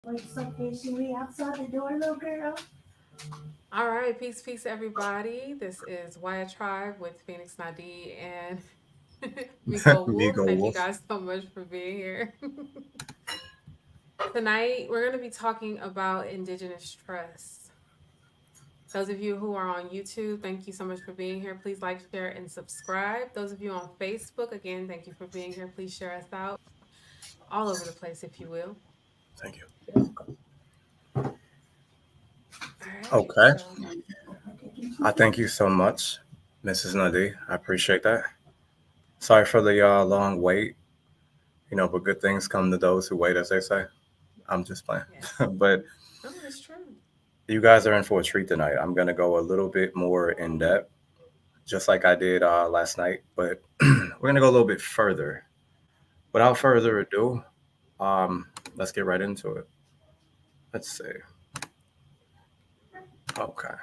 Like suffocation we outside the door, little girl. All right, peace, everybody. This is Wyatt Tribe with Phoenix Nadi and Miko Wolf. Vigo Thank you Wolf. guys so much for being here. Tonight, we're going to be talking about Indigenous trust. Those of you who are on YouTube, thank you so much for being here. Please like, share, and subscribe. Those of you on Facebook, again, thank you for being here. Please share us out all over the place, if you will. Thank you. All right, Okay. so I thank you so much, Mrs. Nadi. I appreciate that. Sorry for the long wait, but good things come to those who wait, as they say. I'm just playing. yes. But No, it's true. you guys are in for a treat tonight. I'm going to go a little bit more in depth, just like I did last night. But we're going to go a little bit further. Without further ado, um, let's get right into it. Let's see. Okay.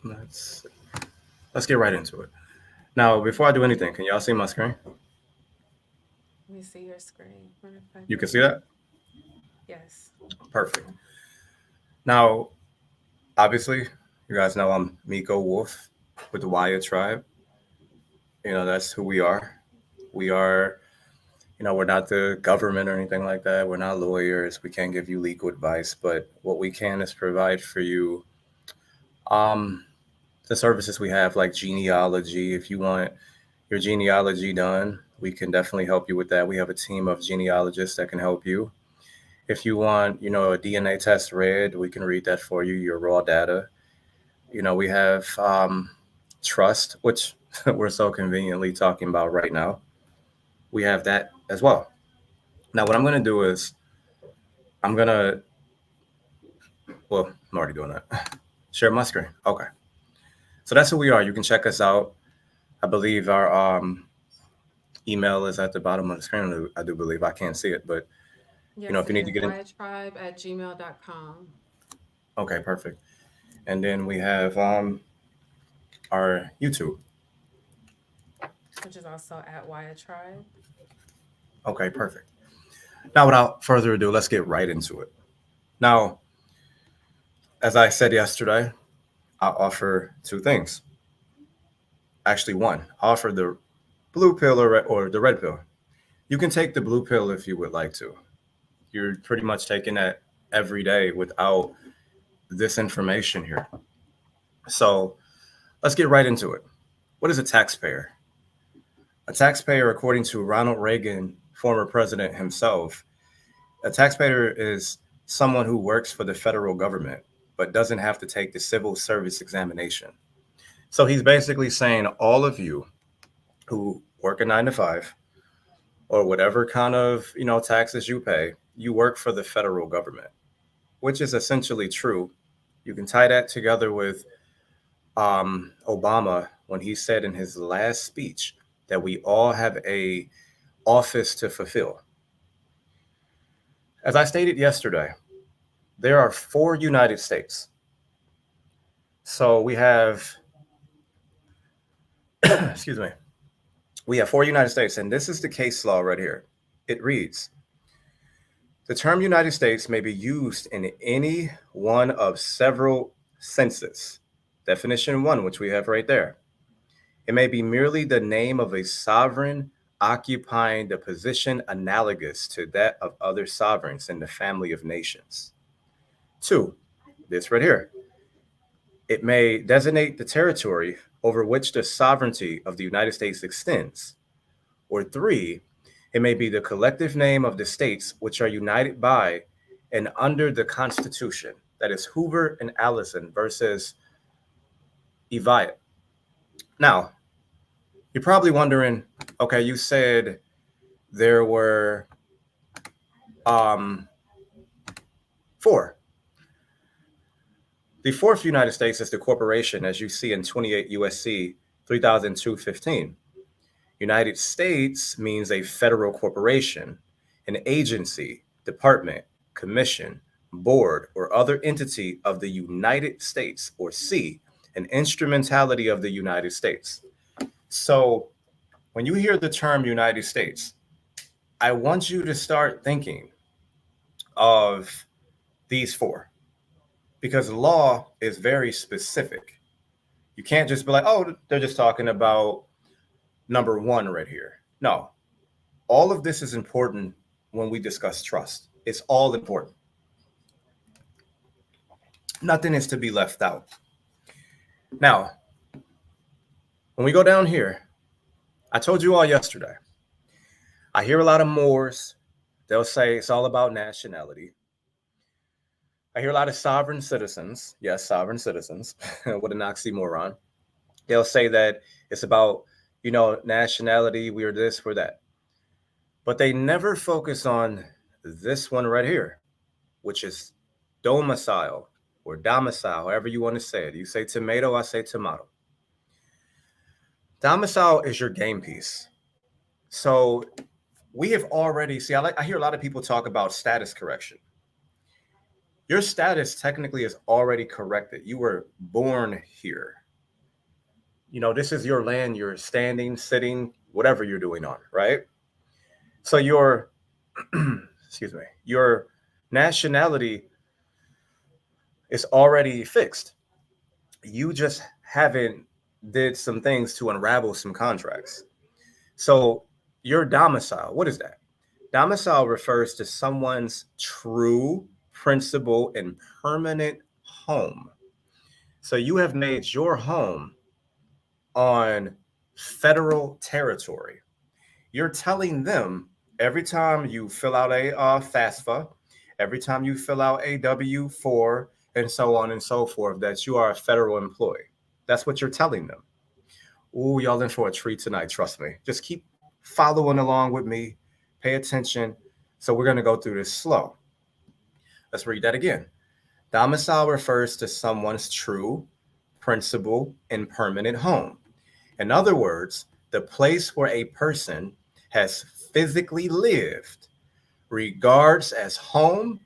Let's let's get right into it. Now, before I do anything, can y'all see my screen? Let me see your screen. Wonder if I You can see can. that? Yes. Perfect. Now, obviously, you guys know I'm Miko Wolf with the Wyatt Tribe. That's who we are. We are, we're not the government or anything like that. We're not lawyers. We can't give you legal advice, but what we can is provide for you um, the services we have, like genealogy. If you want your genealogy done, we can definitely help you with that. We have a team of genealogists that can help you. If you want, a DNA test read, we can read that for you, your raw data. We have trust, which we're so conveniently talking about right now. We have that as well. Now, what I'm going to do is I'm going to, well, I'm already doing that. Share my screen. Okay. So that's who we are. You can check us out. I believe our email is at the bottom of the screen. I do believe I can't see it, but Yes, if you it need to is. get in, Wyatttribe@gmail.com, okay, perfect. And then we have our YouTube. which is also at Wyatt Tribe. Okay, perfect. Now, without further ado, let's get right into it. Now, as I said yesterday, I offer two things. Actually, one. I offer the blue pill or the red pill. You can take the blue pill if you would like to. You're pretty much taking that every day without this information here. So let's get right into it. What is a taxpayer? A taxpayer, according to Ronald Reagan, former president himself, a taxpayer is someone who works for the federal government but doesn't have to take the civil service examination. So he's basically saying all of you who work a 9 to 5 or whatever kind of taxes you pay, you work for the federal government, which is essentially true. You can tie that together with Obama when he said in his last speech that we all have a office to fulfill. As I stated yesterday, there are 4 United States. So we have, excuse me, we have 4 United States, and this is the case law right here. It reads: the term United States may be used in any one of several senses. Definition one, which we have right there. It may be merely the name of a sovereign occupying the position analogous to that of other sovereigns in the family of nations. Two, this right here. It may designate the territory over which the sovereignty of the United States extends. Or three, it may be the collective name of the states which are united by and under the Constitution. That is Hoover and Allison versus Eviat. Now, you're probably wondering, okay, you said there were um, four. The fourth United States is the corporation, as you see in 28 USC 3002:15. United States means a federal corporation, an agency, department, commission, board, or other entity of the United States, or C, an instrumentality of the United States. So when you hear the term United States, I want you to start thinking. of these four, because law is very specific. You can't just be like, oh, they're just talking about number one right here. No, all of this is important when we discuss trust. It's all important. Nothing is to be left out. Now, when we go down here, I told you all yesterday, I hear a lot of Moors. They'll say it's all about nationality. I hear a lot of sovereign citizens. Yes, sovereign citizens. What an oxymoron. They'll say that it's about, nationality. We're this, we're that. But they never focus on this one right here, which is domicile or domicile, however you want to say it. You say tomato, I say tomato. Domicile is your game piece. So we have already, I hear a lot of people talk about status correction. Your status technically is already corrected. You were born here. This is your land. You're standing, sitting, whatever you're doing on, right? So your, your nationality is already fixed. You just haven't did some things to unravel some contracts. So your domicile, what is that? Domicile refers to someone's true, principal, and permanent home. So you have made your home on federal territory. You're telling them every time you fill out a FAFSA, every time you fill out a W-4, and so on and so forth, that you are a federal employee. That's what you're telling them. Ooh, y'all in for a treat tonight, trust me. Just keep following along with me. Pay attention. So we're going to go through this slow. Let's read that again. Domicile refers to someone's true, principal, and permanent home. In other words, the place where a person has physically lived, regards as home,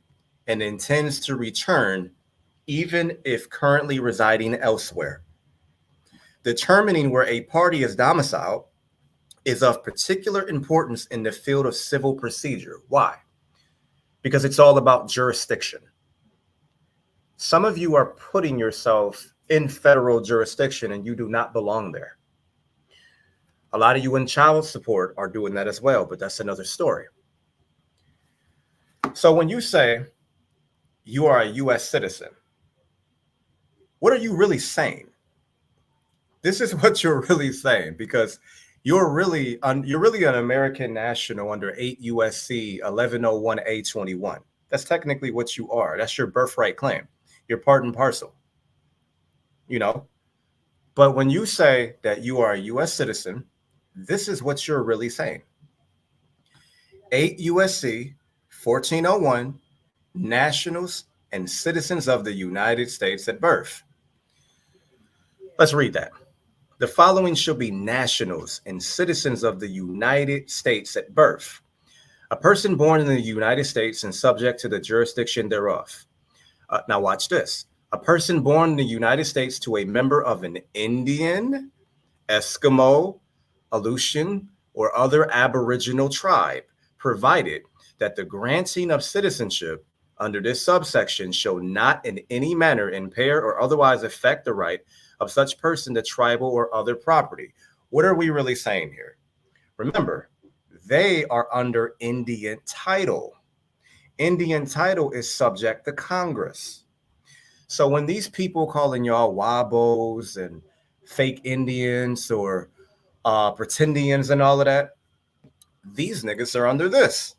and intends to return, even if currently residing elsewhere. Determining where a party is domiciled is of particular importance in the field of civil procedure. Why? Because it's all about jurisdiction. Some of you are putting yourself in federal jurisdiction and you do not belong there. A lot of you in child support are doing that as well, but that's another story. So when you say you are a U.S. citizen, what are you really saying? This is what you're really saying, because you're really an American national under 8 USC 1101A21. That's technically what you are. That's your birthright claim. You're part and parcel. But when you say that you are a U.S. citizen, this is what you're really saying. 8 USC 1401, nationals and citizens of the United States at birth. Let's read that. The following shall be nationals and citizens of the United States at birth. A person born in the United States and subject to the jurisdiction thereof. Now watch this. A person born in the United States to a member of an Indian, Eskimo, Aleutian, or other Aboriginal tribe, provided that the granting of citizenship under this subsection shall not in any manner impair or otherwise affect the right of such person to tribal or other property. What are we really saying here? Remember, they are under Indian title. Indian title is subject to Congress. So when these people calling y'all wabos and fake Indians or pretendians and all of that, these niggas are under this.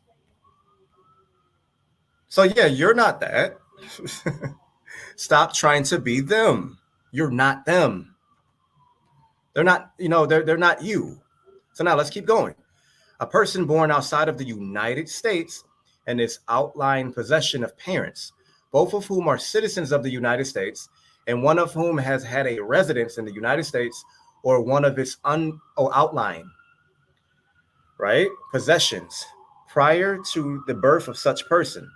So yeah, you're not that. Stop trying to be them. You're not them. They're not, they're not you. So now let's keep going. A person born outside of the United States and is outlying possession of parents, both of whom are citizens of the United States, and one of whom has had a residence in the United States or one of its outlying, right, possessions prior to the birth of such person.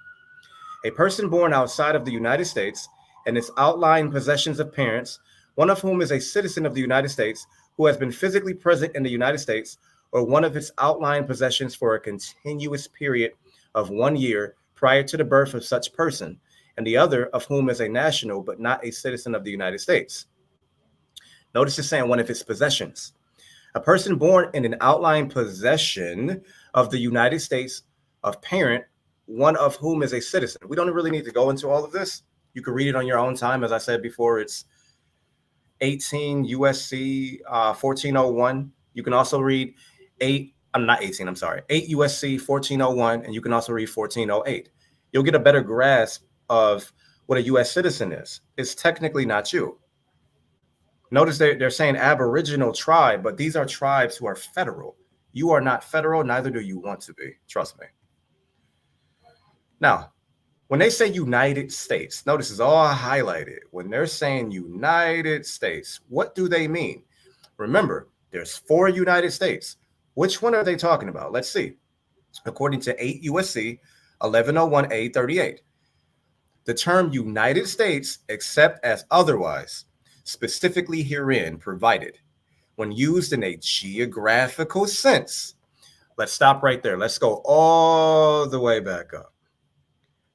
A person born outside of the United States and its outlying possessions of parents, one of whom is a citizen of the United States who has been physically present in the United States or one of its outlying possessions for a continuous period of 1 year prior to the birth of such person, and the other of whom is a national but not a citizen of the United States. Notice it's saying one of his possessions. A person born in an outlying possession of the United States of parent, one of whom is a citizen. We don't really need to go into all of this. You can read it on your own time. As I said before, it's 18 USC 1401. You can also read 8 USC 1401, and you can also read 1408. You'll get a better grasp of what a US citizen is. It's technically not you. Notice they're saying Aboriginal tribe, but these are tribes who are federal. You are not federal, neither do you want to be. Trust me. Now, when they say United States, notice it's all highlighted. When they're saying United States, what do they mean? Remember, there's 4 United States. Which one are they talking about? Let's see. According to 8 USC 1101A38, the term United States, except as otherwise specifically herein provided, when used in a geographical sense. Let's stop right there. Let's go all the way back up.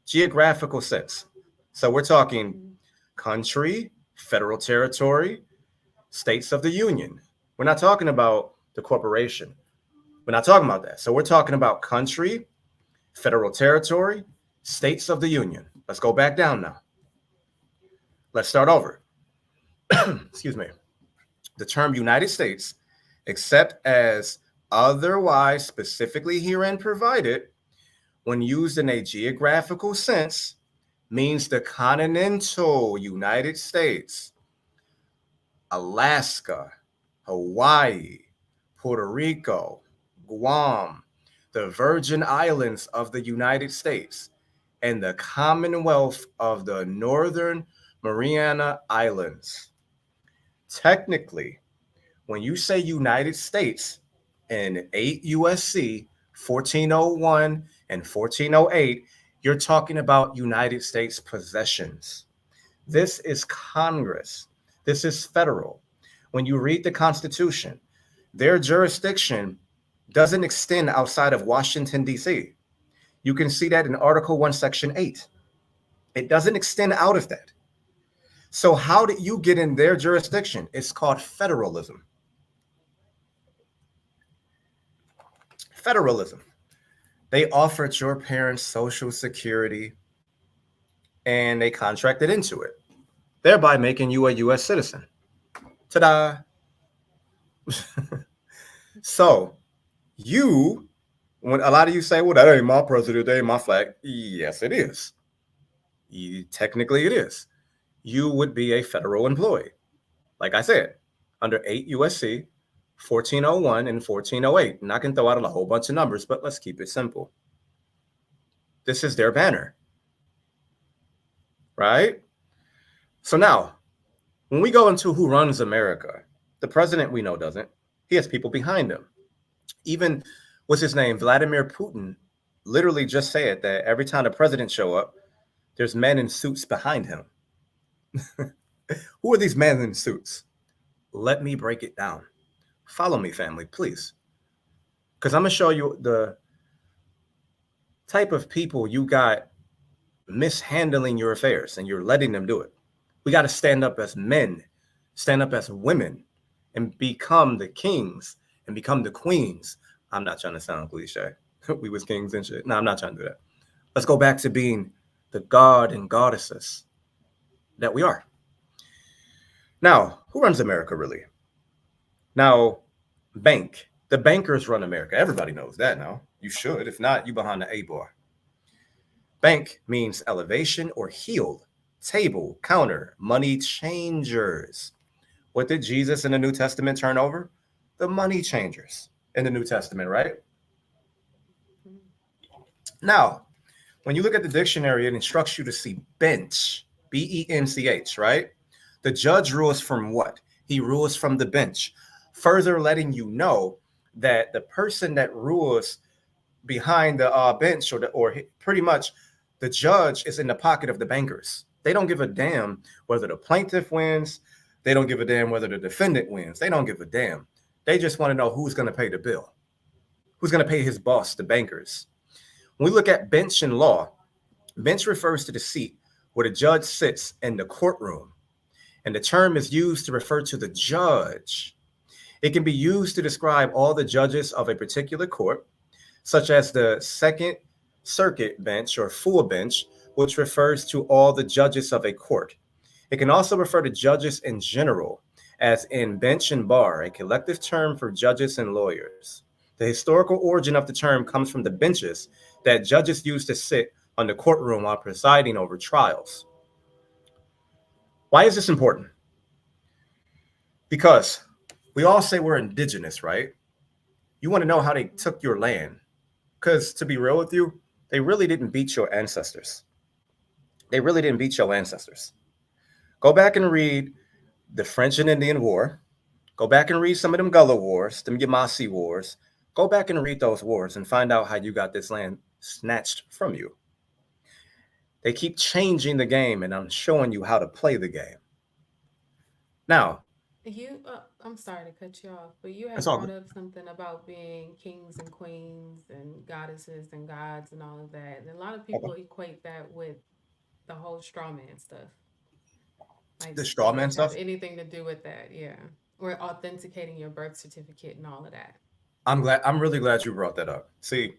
Geographical sense. So we're talking country, federal territory, states of the union. We're not talking about the corporation. We're not talking about that. So we're talking about country, federal territory, states of the union. Let's go back down now. Let's start over. Excuse me. The term United States, except as otherwise specifically herein provided, when used in a geographical sense, means the continental United States, Alaska, Hawaii, Puerto Rico, Guam, the Virgin Islands of the United States, and the Commonwealth of the Northern Mariana Islands. Technically, when you say United States in 8 USC 1401 and 1408, you're talking about United States possessions. This is Congress. This is federal. When you read the Constitution, their jurisdiction doesn't extend outside of Washington, D.C. You can see that in Article 1, Section 8. It doesn't extend out of that. So how did you get in their jurisdiction? It's called federalism. Federalism. They offered your parents Social Security and they contracted into it, thereby making you a U.S. citizen. Ta-da! So when a lot of you say, well, that ain't my president, that ain't my flag. Yes, it is. Technically, it is. You would be a federal employee. Like I said, under 8 USC 1401 and 1408. And I can throw out a whole bunch of numbers, but let's keep it simple. This is their banner, right? So now, when we go into who runs America, the president we know doesn't. He has people behind him. Even, what's his name, Vladimir Putin, literally just said that every time the president show up, there's men in suits behind him. Who are these men in suits? Let me break it down. Follow me, family, please. Because I'm going to show you the type of people you got mishandling your affairs and you're letting them do it. We got to stand up as men, stand up as women, and become the kings and become the queens. I'm not trying to sound cliche. We was kings and shit. No, I'm not trying to do that. Let's go back to being the god and goddesses that we are. Now, who runs America really? Now, the bankers run America. Everybody knows that now. You should. If not, you behind the A-bar. Bank means elevation or heel, table, counter, money changers. What did Jesus in the New Testament turn over? The money changers in the New Testament, right? Now, when you look at the dictionary, it instructs you to see bench, B-E-N-C-H, right? The judge rules from what? He rules from the bench, further letting you know that the person that rules behind the bench or pretty much the judge is in the pocket of the bankers. They don't give a damn whether the plaintiff wins. They don't give a damn whether the defendant wins. They don't give a damn. They just want to know who's going to pay the bill, who's going to pay his boss, the bankers. When we look at bench in law, Bench refers to the seat where the judge sits in the courtroom, and the term is used to refer to the judge. It can be used to describe all the judges of a particular court, such as the Second Circuit bench or full bench, which refers to all the judges of a court. It can also refer to judges in general, as in bench and bar, a collective term for judges and lawyers. The historical origin of the term comes from the benches that judges used to sit on the courtroom while presiding over trials. Why is this important? Because we all say we're indigenous, right? You want to know how they took your land. Because to be real with you, they really didn't beat your ancestors. They really didn't beat your ancestors. Go back and read the French and Indian War. Go back and read some of them Gullah Wars, them Yamasi Wars. Go back and read those wars and find out how you got this land snatched from you. They keep changing the game, and I'm showing you how to play the game. Now, I'm sorry to cut you off, but you it's had all brought good. up something about being kings and queens and goddesses and gods and all of that. And a lot of people equate that with the whole straw man stuff. Like The the straw man church have stuff. anything to do with that? Yeah. Or authenticating your birth certificate and all of that. I'm really glad you brought that up. See,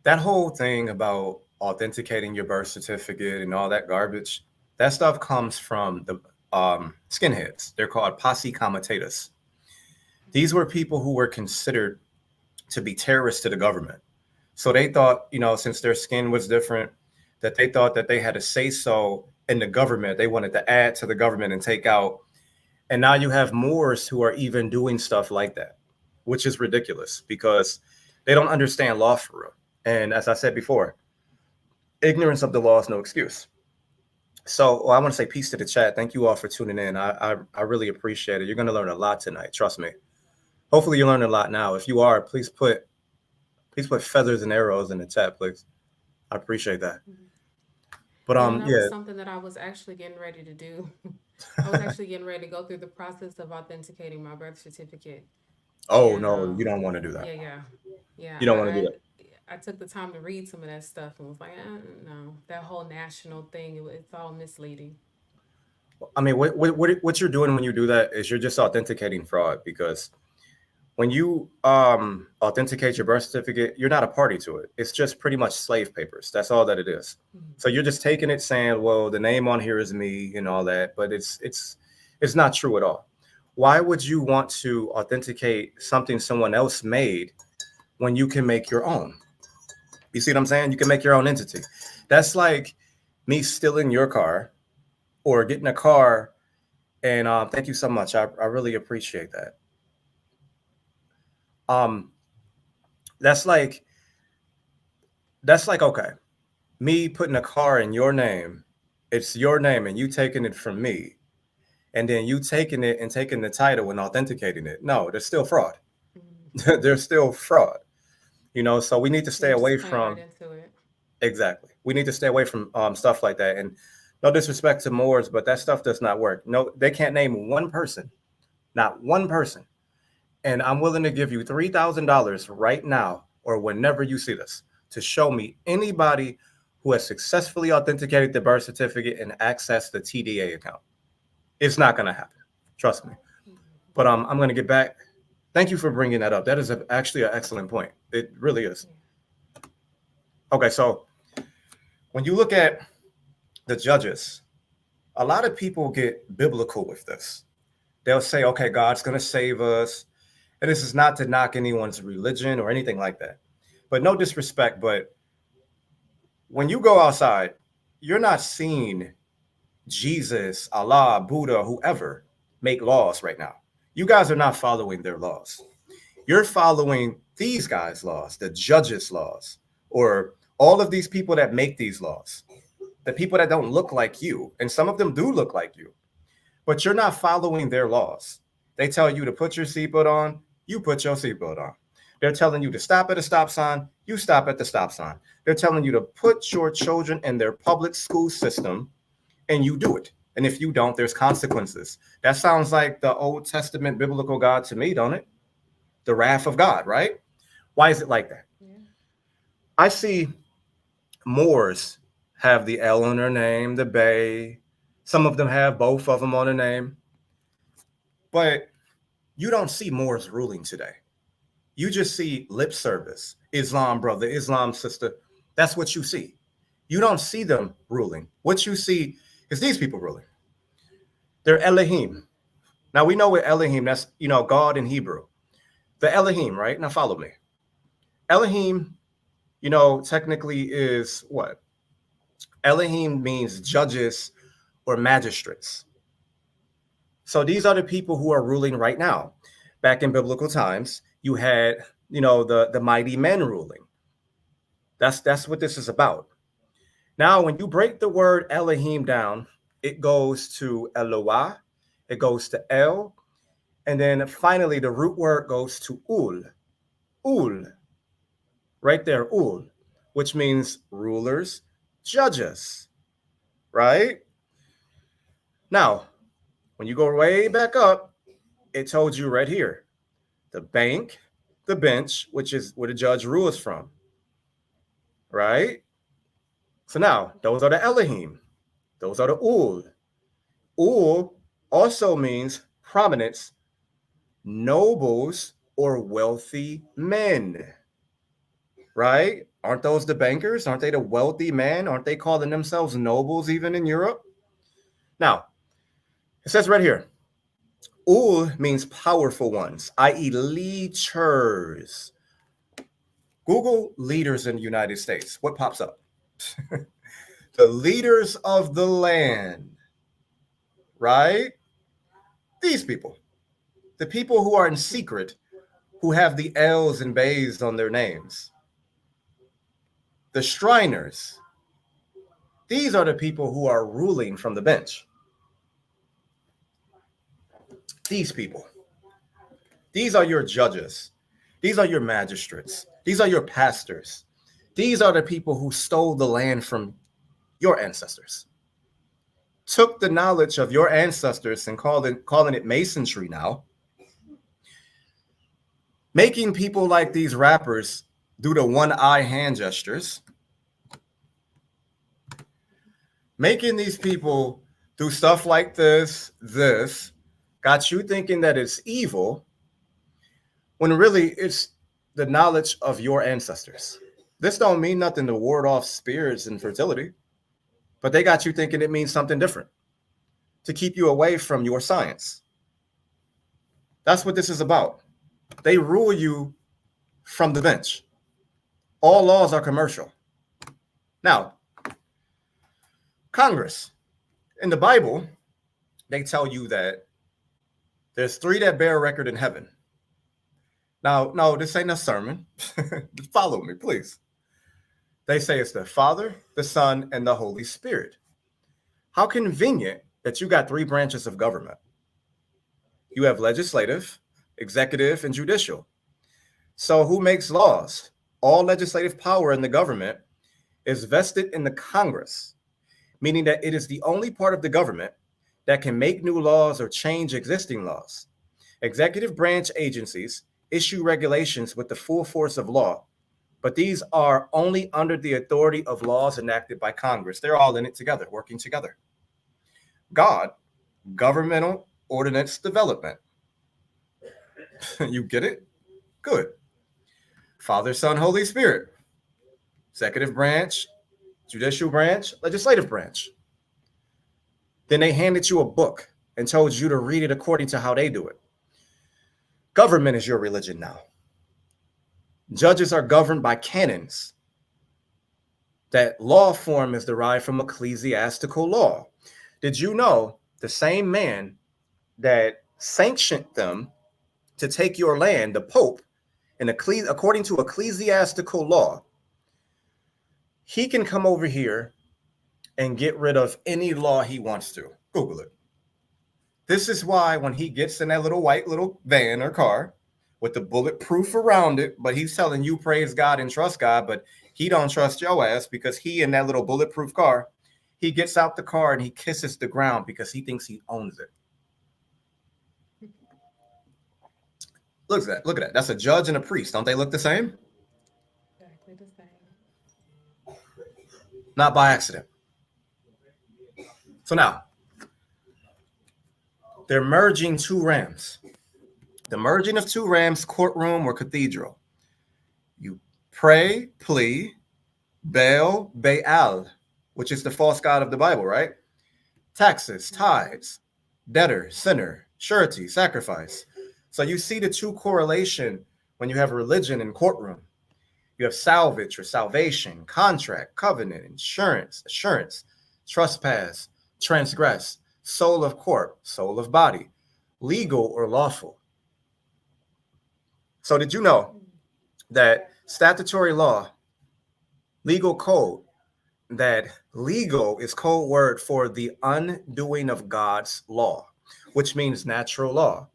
that whole thing about authenticating your birth certificate and all that garbage, that stuff comes from the skinheads. They're called posse comitatus. These were people who were considered to be terrorists to the government. So they thought, since their skin was different, that they thought that they had a say so in the government. They wanted to add to the government and take out. And now you have Moors who are even doing stuff like that, which is ridiculous because they don't understand law for real. And as I said before, ignorance of the law is no excuse. So I want to say peace to the chat. Thank you all for tuning in. I really appreciate it. You're going to learn a lot tonight. Trust me. Hopefully you learn a lot now. If you are, please put feathers and arrows in the chat, please. I appreciate that. Mhm. But That was yeah. something that I was actually getting ready to do. I was actually getting ready to go through the process of authenticating my birth certificate. Oh And no, you don't want to do that. yeah, yeah, yeah. You don't want to do that. I took the time to read some of that stuff and was like, no, that whole national thing, it's all misleading. I mean, what you're doing when you do that is you're just authenticating fraud because when you authenticate your birth certificate, you're not a party to it. It's just pretty much slave papers. That's all that it is. Mhm. So you're just taking it, saying, "Well, the name on here is me," and all that, but it's not true at all. Why would you want to authenticate something someone else made when you can make your own? You see what I'm saying? You can make your own entity. That's like me stealing your car or getting a car. And thank you so much. I really appreciate that. Um, that's like okay, me putting a car in your name. It's your name, and you taking it from me, and then you taking it and taking the title and authenticating it. No, there's still fraud. Mhm. There's still fraud. So we need to Yeah, stay just away playing right from into it. exactly. We need to stay away from stuff like that. And no disrespect to Moors, but that stuff does not work. No, they can't name one person, not one person. And I'm willing to give you $3,000 right now or whenever you see this to show me anybody who has successfully authenticated the birth certificate and accessed the TDA account. It's not going to happen. Trust me. Mhm. But I'm going to get back. Thank you for bringing that up. That is actually an excellent point. It really is. Yeah. Okay, so when you look at the judges, a lot of people get biblical with this. They'll say, okay, God's going to save us. And this is not to knock anyone's religion or anything like that. But no disrespect, but when you go outside, you're not seeing Jesus, Allah, Buddha, whoever make laws right now. You guys are not following their laws. You're following these guys' laws, the judges' laws, or all of these people that make these laws, the people that don't look like you. And some of them do look like you, but you're not following their laws. They tell you to put your seatbelt on, you put your seatbelt on. They're telling you to stop at a stop sign, you stop at the stop sign. They're telling you to put your children in their public school system, and you do it. And if you don't, there's consequences. That sounds like the Old Testament biblical God to me, don't it? The wrath of God, right? Why is it like that? Yeah. I see Moors have the L on their name, the Bay. Some of them have both of them on their name. But you don't see Moors ruling today. You just see lip service, Islam brother, Islam sister. That's what you see. You don't see them ruling. What you see is these people ruling. They're Elohim. Now we know what Elohim, that's, God in Hebrew. The Elohim, right? Now follow me. Elohim, technically is what? Elohim means judges or magistrates. So these are the people who are ruling right now. Back in biblical times, you had, the mighty men ruling. That's what this is about. Now, when you break the word Elohim down, it goes to Eloah, it goes to El, and then finally the root word goes to Ul. Ul, right there, Ul, which means rulers, judges, right? Now, when you go way back up, it told you right here, the bank, the bench, which is where the judge rules from, right? So now, those are the Elohim. Those are the Ul. Ul also means prominence, nobles, or wealthy men, right? Aren't those the bankers? Aren't they the wealthy men? Aren't they calling themselves nobles even in Europe? Now, it says right here, Ul means powerful ones, i.e. leaders. Google leaders in the United States. What pops up? The leaders of the land, right? These people, the people who are in secret, who have the L's and Bays on their names. The Shriners, these are the people who are ruling from the bench. These people, these are your judges. These are your magistrates. These are your pastors. These are the people who stole the land from your ancestors. Took the knowledge of your ancestors and calling it masonry now. Making people like these rappers do the one eye hand gestures. Making these people do stuff like this, got you thinking that it's evil, when really it's the knowledge of your ancestors. This don't mean nothing to ward off spirits and fertility, but they got you thinking it means something different to keep you away from your science. That's what this is about. They rule you from the bench. All laws are commercial. Now, Congress, in the Bible, they tell you that there's 3 that bear record in heaven. Now, no, this ain't a sermon. Follow me, please. They say it's the Father, the Son, and the Holy Spirit. How convenient that you got 3 branches of government. You have legislative, executive, and judicial. So who makes laws? All legislative power in the government is vested in the Congress, meaning that it is the only part of the government that can make new laws or change existing laws. Executive branch agencies issue regulations with the full force of law, but these are only under the authority of laws enacted by Congress. They're all in it together, working together. God, governmental ordinance development. You get it? Good. Father, Son, Holy Spirit. Executive branch, judicial branch, legislative branch. Then they handed you a book and told you to read it according to how they do it. Government is your religion now. Judges are governed by canons. That law form is derived from ecclesiastical law. Did you know the same man that sanctioned them to take your land, the Pope, according to ecclesiastical law, he can come over here and get rid of any law he wants to. Google it. This is why when he gets in that little white little van or car with the bulletproof around it, but he's telling you praise God and trust God, but he don't trust your ass because he in that little bulletproof car, he gets out the car and he kisses the ground because he thinks he owns it. Look at that. Look at that. That's a judge and a priest. Don't they look the same? Exactly the same. Not by accident. So now they're merging two rams. The merging of two rams, courtroom or cathedral. You pray, plea, Baal, which is the false god of the Bible, right? Taxes, tithes, debtor, sinner, surety, sacrifice. So you see the two correlation when you have religion in courtroom. You have salvage or salvation, contract, covenant, insurance, assurance, trespass, transgress, soul of court, soul of body, legal or lawful. So did you know that statutory law, legal code, that legal is code word for the undoing of God's law, which means natural law.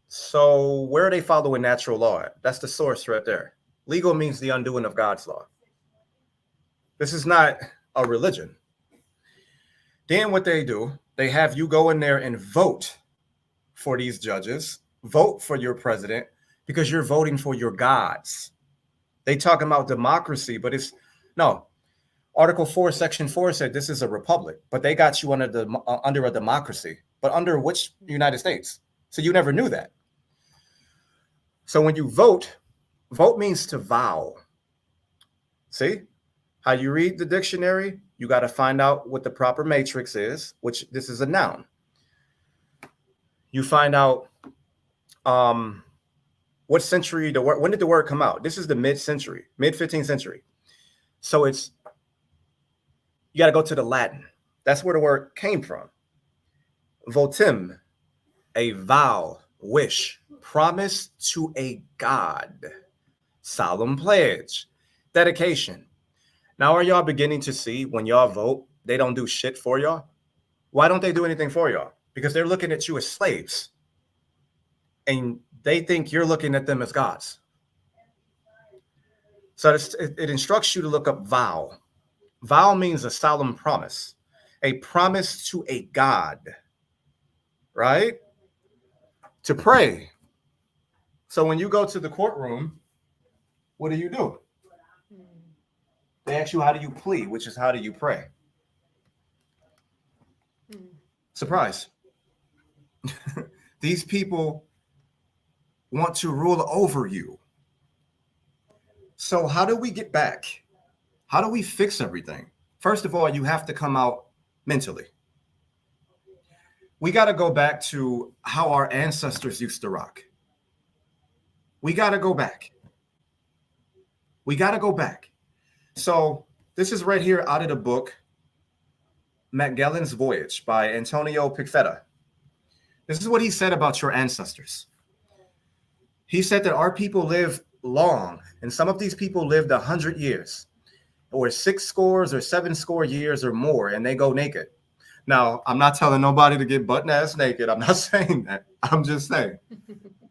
So where are they following natural law at? That's the source right there. Legal means the undoing of God's law. This is not a religion. Then what they do, they have you go in there and vote for these judges, vote for your president, because you're voting for your gods. They talk about democracy, but it's no. Article 4, Section 4 said this is a republic, but they got you under a democracy. But under which United States? So you never knew that. So when you vote, vote means to vow. See? How you read the dictionary, you got to find out what the proper matrix is, which this is a noun. You find out what century the word, when did the word come out? This is the mid-century, mid-15th century. So it's, you got to go to the Latin. That's where the word came from. Votum, a vow, wish, promise to a god, solemn pledge, dedication. Now, are y'all beginning to see when y'all vote, they don't do shit for y'all? Why don't they do anything for y'all? Because they're looking at you as slaves. And they think you're looking at them as gods. So it instructs you to look up vow. Vow means a solemn promise, a promise to a god, right? To pray. So when you go to the courtroom, what do? They ask you, how do you plead, which is how do you pray? Surprise. These people want to rule over you. So how do we get back? How do we fix everything? First of all, you have to come out mentally. We got to go back to how our ancestors used to rock. We got to go back. We got to go back. So this is right here out of the book, Magellan's Voyage by Antonio Pigafetta. This is what he said about your ancestors. He said that our people live long, and some of these people lived 100 years, or 6 scores or 7 score years or more, and they go naked. Now, I'm not telling nobody to get butt-ass naked. I'm not saying that. I'm just saying,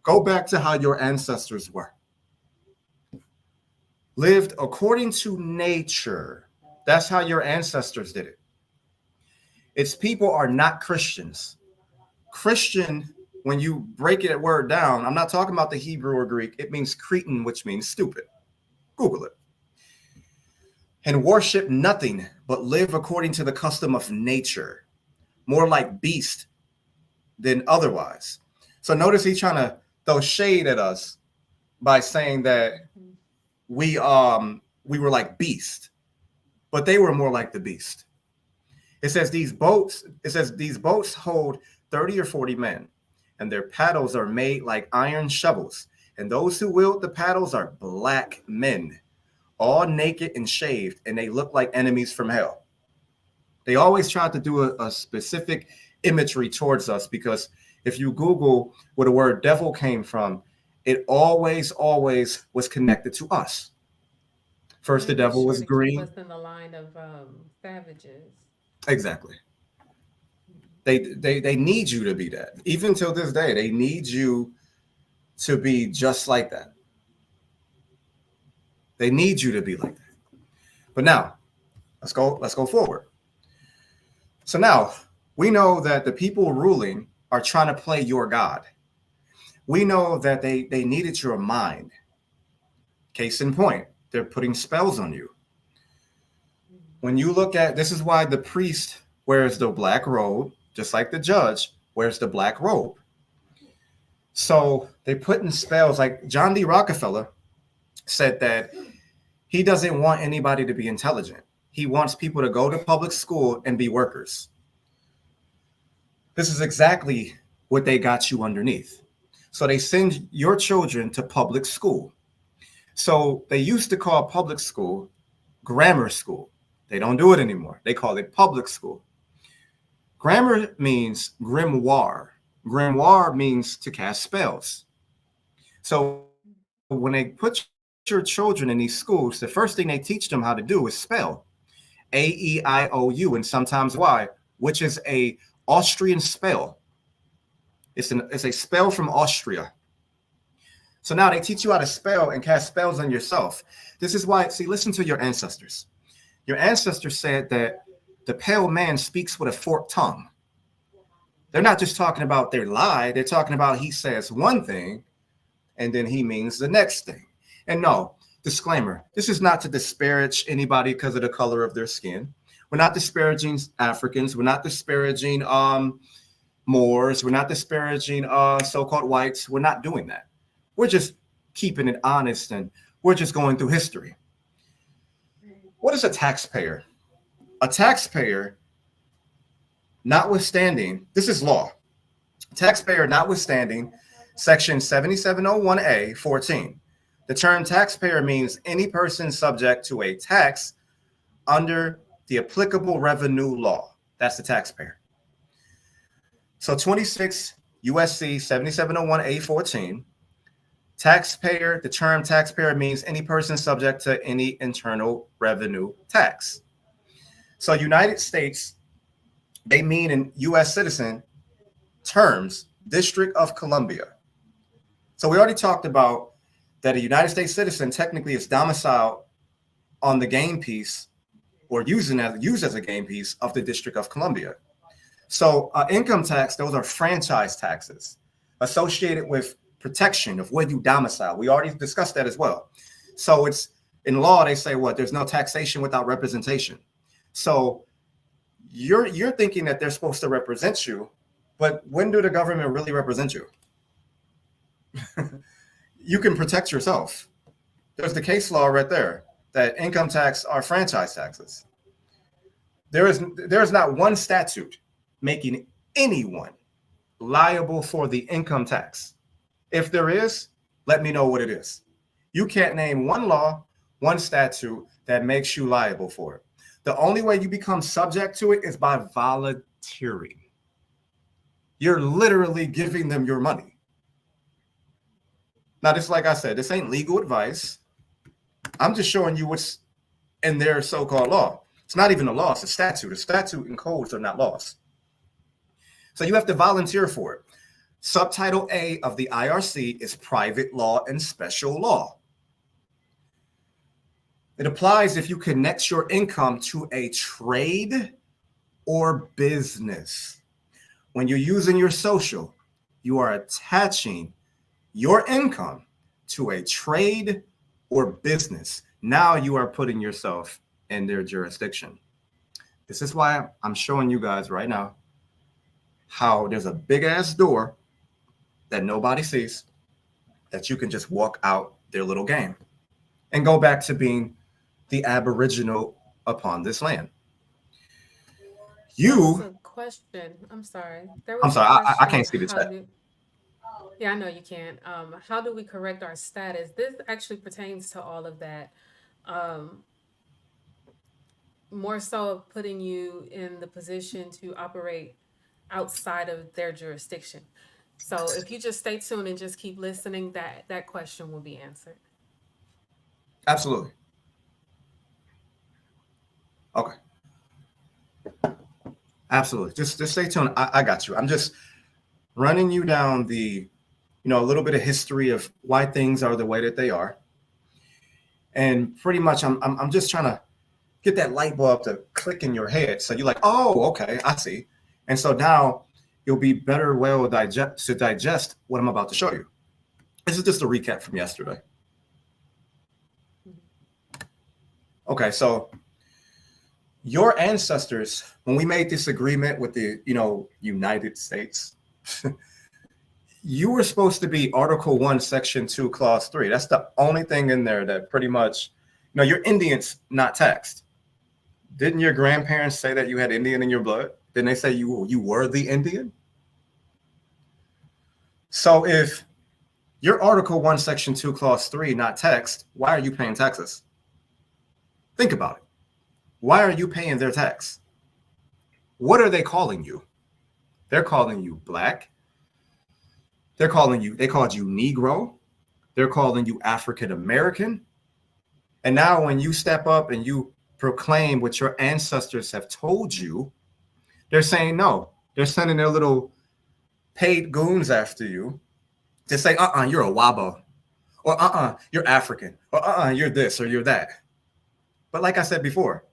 go back to how your ancestors were. Lived according to nature. That's how your ancestors did it. Its people are not Christians. Christian, when you break it word down, I'm not talking about the Hebrew or Greek. It means Cretan, which means stupid. Google it. And worship nothing, but live according to the custom of nature. More like beast than otherwise. So notice he's trying to throw shade at us by saying that we were like beast, but they were more like the beast. It says these boats hold 30 or 40 men, and their paddles are made like iron shovels, and those who wield the paddles are black men, all naked and shaved, and they look like enemies from hell. They always try to do a specific imagery towards us, because if you Google where the word devil came from, it always was connected to us. First, the devil was green. Keep us in the line of savages. Exactly. They need you to be that. Even till this day, they need you to be just like that. They need you to be like that. But now, let's go forward. So now we know that the people ruling are trying to play your God. We know that they needed your mind. Case in point, they're putting spells on you. When you look at, this is why the priest Where's the black robe? Just like the judge, where's the black robe? So they put in spells. Like John D. Rockefeller said that he doesn't want anybody to be intelligent. He wants people to go to public school and be workers. This is exactly what they got you underneath. So they send your children to public school. So they used to call public school grammar school. They don't do it anymore. They call it public school. Grammar means grimoire. Grimoire means to cast spells. So when they put your children in these schools, the first thing they teach them how to do is spell A-E-I-O-U and sometimes Y, which is a Austrian spell. It's a spell from Austria. So now they teach you how to spell and cast spells on yourself. This is why, see, listen to your ancestors. Your ancestors said that the pale man speaks with a forked tongue. They're not just talking about their lie. They're talking about he says one thing and then he means the next thing. And no, disclaimer, this is not to disparage anybody because of the color of their skin. We're not disparaging Africans. We're not disparaging Moors. We're not disparaging so-called whites. We're not doing that. We're just keeping it honest and we're just going through history. What is a taxpayer? A taxpayer, notwithstanding, this is law. Taxpayer, notwithstanding Section 7701A 14. The term taxpayer means any person subject to a tax under the applicable revenue law. That's the taxpayer. So 26 USC 7701A 14. Taxpayer, the term taxpayer means any person subject to any internal revenue tax. So United States, they mean in U.S. citizen terms, District of Columbia. So we already talked about that a United States citizen technically is domiciled on the game piece or used as a game piece of the District of Columbia. So income tax, those are franchise taxes associated with protection of where you domicile. We already discussed that as well. So it's in law, they say what? There's no taxation without representation. So you're thinking that they're supposed to represent you, but when do the government really represent you? You can protect yourself. There's the case law right there that income tax are franchise taxes. There is not one statute making anyone liable for the income tax. If there is, let me know what it is. You can't name one law, one statute that makes you liable for it. The only way you become subject to it is by volunteering. You're literally giving them your money. Now, just like I said, this ain't legal advice. I'm just showing you what's in their so-called law. It's not even a law, it's a statute. A statute and codes are not laws. So you have to volunteer for it. Subtitle A of the IRC is private law and special law. It applies if you connect your income to a trade or business. When you're using your social, you are attaching your income to a trade or business. Now you are putting yourself in their jurisdiction. This is why I'm showing you guys right now how there's a big ass door that nobody sees that you can just walk out their little game and go back to being the aboriginal upon this land. There was a question. I'm sorry. There was a I question. can't see the chat. Yeah, I know you can't. How do we correct our status? This actually pertains to all of that. Um, More so of putting you in the position to operate outside of their jurisdiction. So if you just stay tuned and just keep listening, that question will be answered. Absolutely. Okay. Absolutely. Just stay tuned. I got you. I'm just running you down the, a little bit of history of why things are the way that they are. And pretty much I'm just trying to get that light bulb to click in your head. So you're like, oh, okay, I see. And so now you'll be better to digest what I'm about to show you. This is just a recap from yesterday. Okay, so Your ancestors, when we made this agreement with the, United States, you were supposed to be Article 1, Section 2, Clause 3. That's the only thing in there that pretty much, you're Indians, not taxed. Didn't your grandparents say that you had Indian in your blood? Didn't they say you were the Indian? So if you're Article 1, Section 2, Clause 3, not taxed, why are you paying taxes? Think about it. Why are you paying their tax? What are they calling you? They're calling you black. They called you Negro. They're calling you African American. And now when you step up and you proclaim what your ancestors have told you, they're saying no. They're sending their little paid goons after you to say, you're a Wabo, or you're African, or you're this, or you're that. But like I said before,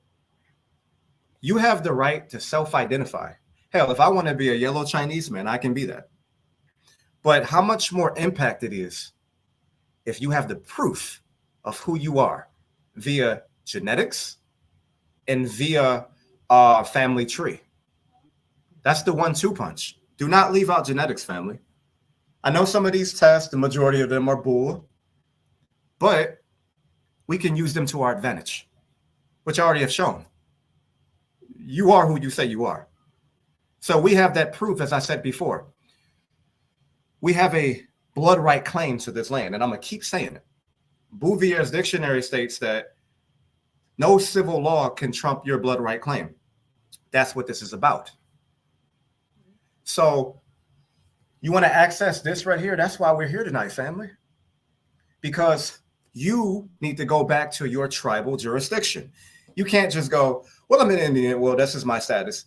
you have the right to self-identify. Hell, if I want to be a yellow Chinese man, I can be that. But how much more impact it is if you have the proof of who you are via genetics and via family tree. That's the 1-2 punch. Do not leave out genetics, family. I know some of these tests, the majority of them are bull, but we can use them to our advantage, which I already have shown. You are who you say you are. So we have that proof, as I said before. We have a blood right claim to this land, and I'm going to keep saying it. Bouvier's dictionary states that no civil law can trump your blood right claim. That's what this is about. So you want to access this right here? That's why we're here tonight, family. Because you need to go back to your tribal jurisdiction. You can't just go, well, I'm an Indian. Well, this is my status.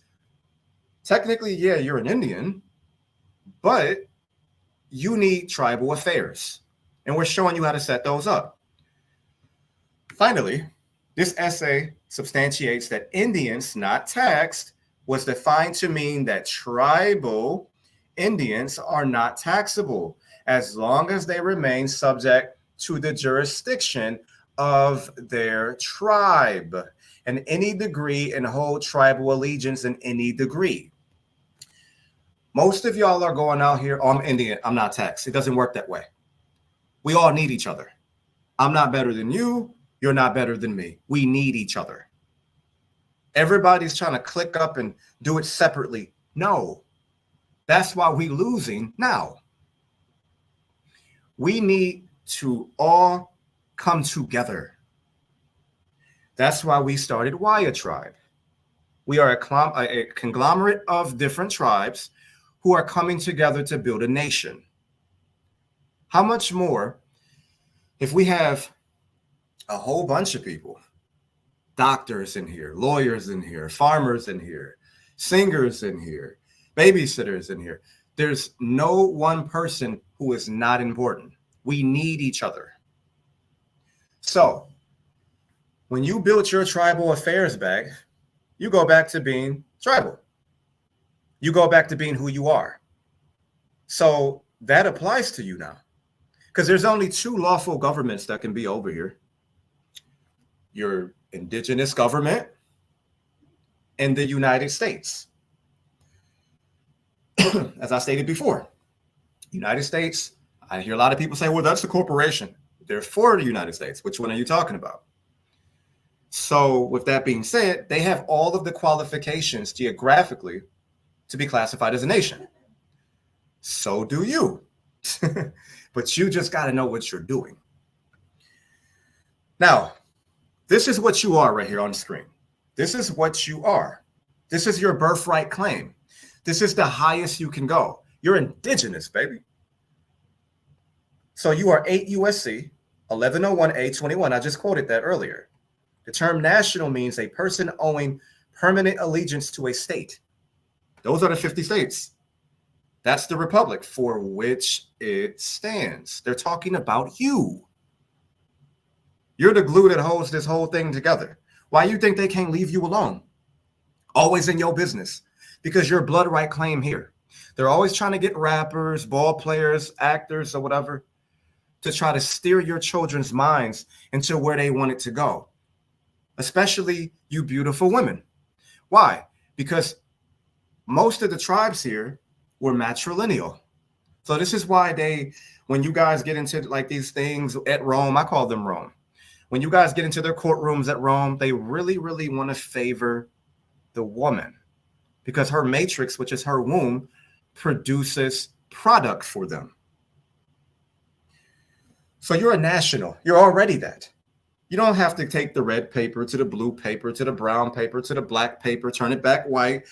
Technically, yeah, you're an Indian, but you need tribal affairs. And we're showing you how to set those up. Finally, this essay substantiates that Indians, not taxed, was defined to mean that tribal Indians are not taxable as long as they remain subject to the jurisdiction of their tribe and any degree and hold tribal allegiance in any degree. Most of y'all are going out here, I'm Indian, I'm not taxed. It doesn't work that way. We all need each other. I'm not better than you. You're not better than me. We need each other. Everybody's trying to click up and do it separately. No, that's why we're losing now. We need to all come together. That's why we started Waya Tribe. We are a conglomerate of different tribes who are coming together to build a nation. How much more if we have a whole bunch of people, doctors in here, lawyers in here, farmers in here, singers in here, babysitters in here. There's no one person who is not important. We need each other. So when you build your tribal affairs back, you go back to being tribal. You go back to being who you are. So that applies to you now. Because there's only two lawful governments that can be over here. Your indigenous government and the United States. As I stated before, United States, I hear a lot of people say, well, that's a corporation. They're for the United States. Which one are you talking about? So with that being said, they have all of the qualifications geographically to be classified as a nation. So do you. But you just got to know what you're doing. Now, this is what you are right here on the screen. This is what you are. This is your birthright claim. This is the highest you can go. You're indigenous, baby. So you are 8 USC 1101A21. I just quoted that earlier. The term national means a person owing permanent allegiance to a state. Those are the 50 states. That's the republic for which it stands. They're talking about you. You're the glue that holds this whole thing together. Why you think they can't leave you alone? Always in your business. Because your blood right claim here. They're always trying to get rappers, ball players, actors, or whatever to try to steer your children's minds into where they want it to go. Especially you beautiful women. Why? Because most of the tribes here were matrilineal. So this is why when you guys get into like these things at Rome, I call them Rome. When you guys get into their courtrooms at Rome, they really, really want to favor the woman because her matrix, which is her womb, produces product for them. So you're a national. You're already that. You don't have to take the red paper to the blue paper to the brown paper to the black paper, turn it back white,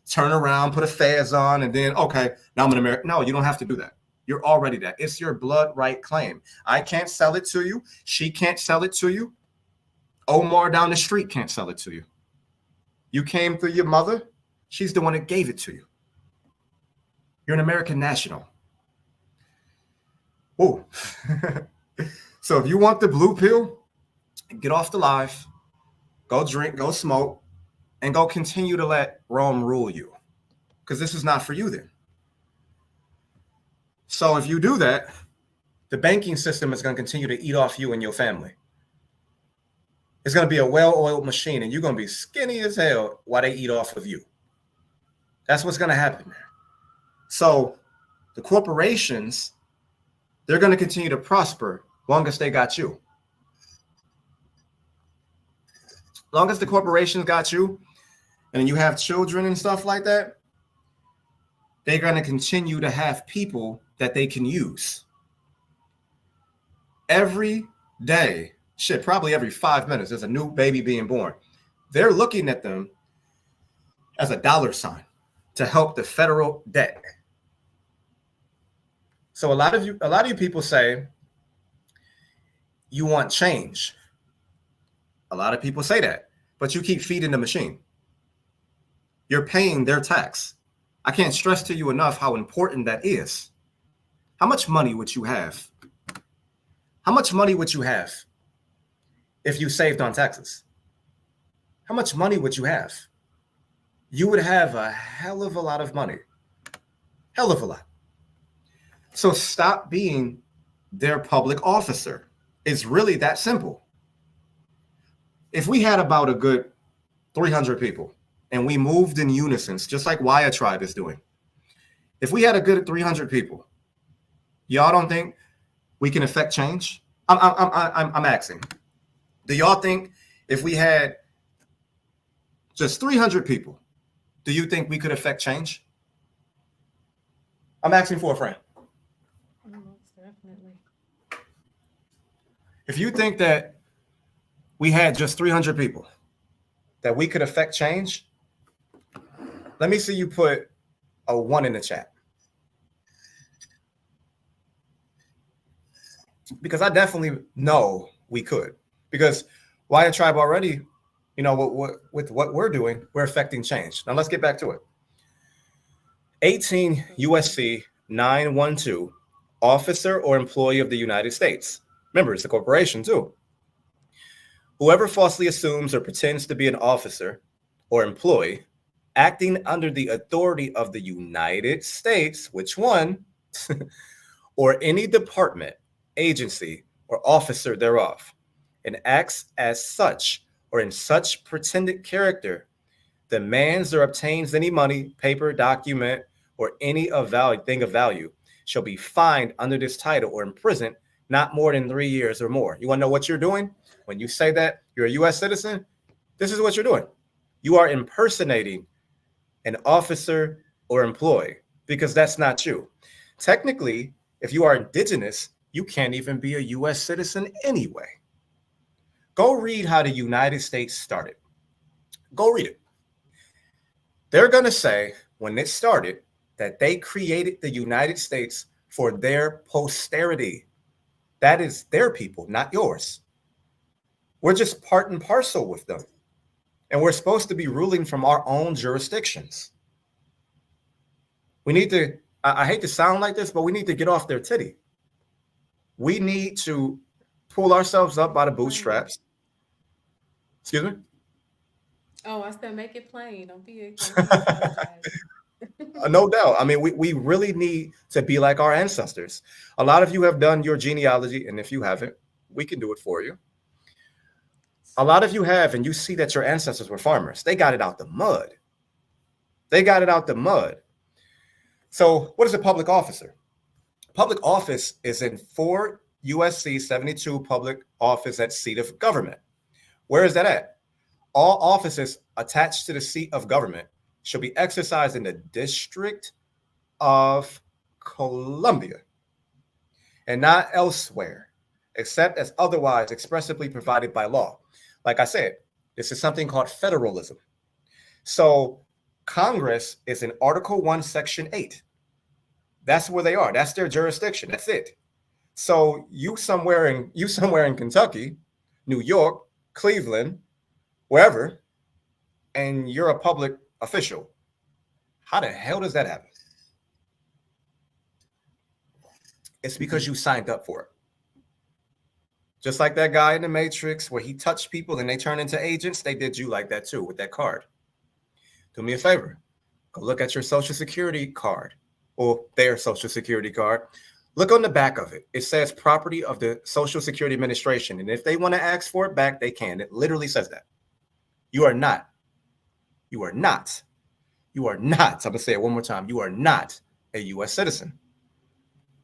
turn around, put a fez on, and then, okay, now I'm an American. No, you don't have to do that. You're already that. It's your blood right claim. I can't sell it to you. She can't sell it to you. Omar down the street can't sell it to you. You came through your mother. She's the one that gave it to you. You're an American national. Oh. So if you want the blue pill, get off the live, go drink, go smoke, and go continue to let Rome rule you. Because this is not for you then. So if you do that, the banking system is going to continue to eat off you and your family. It's going to be a well-oiled machine, and you're going to be skinny as hell while they eat off of you. That's what's going to happen. So the corporations, they're going to continue to prosper long as they got you. Long as the corporations got you and you have children and stuff like that, they're going to continue to have people that they can use. Every day, probably every 5 minutes, there's a new baby being born. They're looking at them as a dollar sign to help the federal debt. So a lot of you people say you want change. A lot of people say that, but you keep feeding the machine. You're paying their tax. I can't stress to you enough how important that is. How much money would you have? How much money would you have if you saved on taxes? How much money would you have? You would have a hell of a lot of money. Hell of a lot. So stop being their public officer. It's really that simple. If we had about a good 300 people and we moved in unison, just like Waya Tribe is doing, if we had a good 300 people, y'all don't think we can affect change? I'm asking. Do y'all think if we had just 300 people, do you think we could affect change? I'm asking for a friend. Definitely. If you think that we had just 300 people, that we could affect change, let me see you put a 1 in the chat. Because I definitely know we could. Because Wyatt Tribe already, with what we're doing, we're affecting change. Now let's get back to it. 18 USC 912, officer or employee of the United States. Remember, it's a corporation too. Whoever falsely assumes or pretends to be an officer or employee acting under the authority of the United States, which one, or any department, agency, or officer thereof, and acts as such or in such pretended character, demands or obtains any money, paper, document, or any thing of value, shall be fined under this title or imprisoned not more than 3 years or more. You want to know what you're doing? When you say that you're a U.S. citizen, this is what you're doing. You are impersonating an officer or employee because that's not you. Technically, if you are indigenous, you can't even be a U.S. citizen anyway. Go read how the United States started. Go read it. They're going to say when it started that they created the United States for their posterity. That is their people, not yours. We're just part and parcel with them. And we're supposed to be ruling from our own jurisdictions. We need to, I hate to sound like this, but we need to get off their titty. We need to pull ourselves up by the bootstraps. Excuse me? Oh, I said make it plain. Don't be apologizing. No doubt. I mean, we really need to be like our ancestors. A lot of you have done your genealogy, and if you haven't, we can do it for you. A lot of you have, and you see that your ancestors were farmers. They got it out the mud. They got it out the mud. So what is a public officer? Public office is in 4 USC 72 public office at seat of government. Where is that at? All offices attached to the seat of government shall be exercised in the District of Columbia and not elsewhere, except as otherwise expressly provided by law. Like I said, this is something called federalism. So Congress is in Article 1, Section 8. That's where they are. That's their jurisdiction. That's it. So you somewhere in Kentucky, New York, Cleveland, wherever, and you're a public official. How the hell does that happen? It's because you signed up for it. Just like that guy in the Matrix where he touched people and they turn into agents, they did you like that too with that card. Do me a favor. Go look at your Social Security card or their Social Security card. Look on the back of it. It says property of the Social Security Administration. And if they want to ask for it back, they can. It literally says that. You are not. I'm going to say it one more time. You are not a U.S. citizen.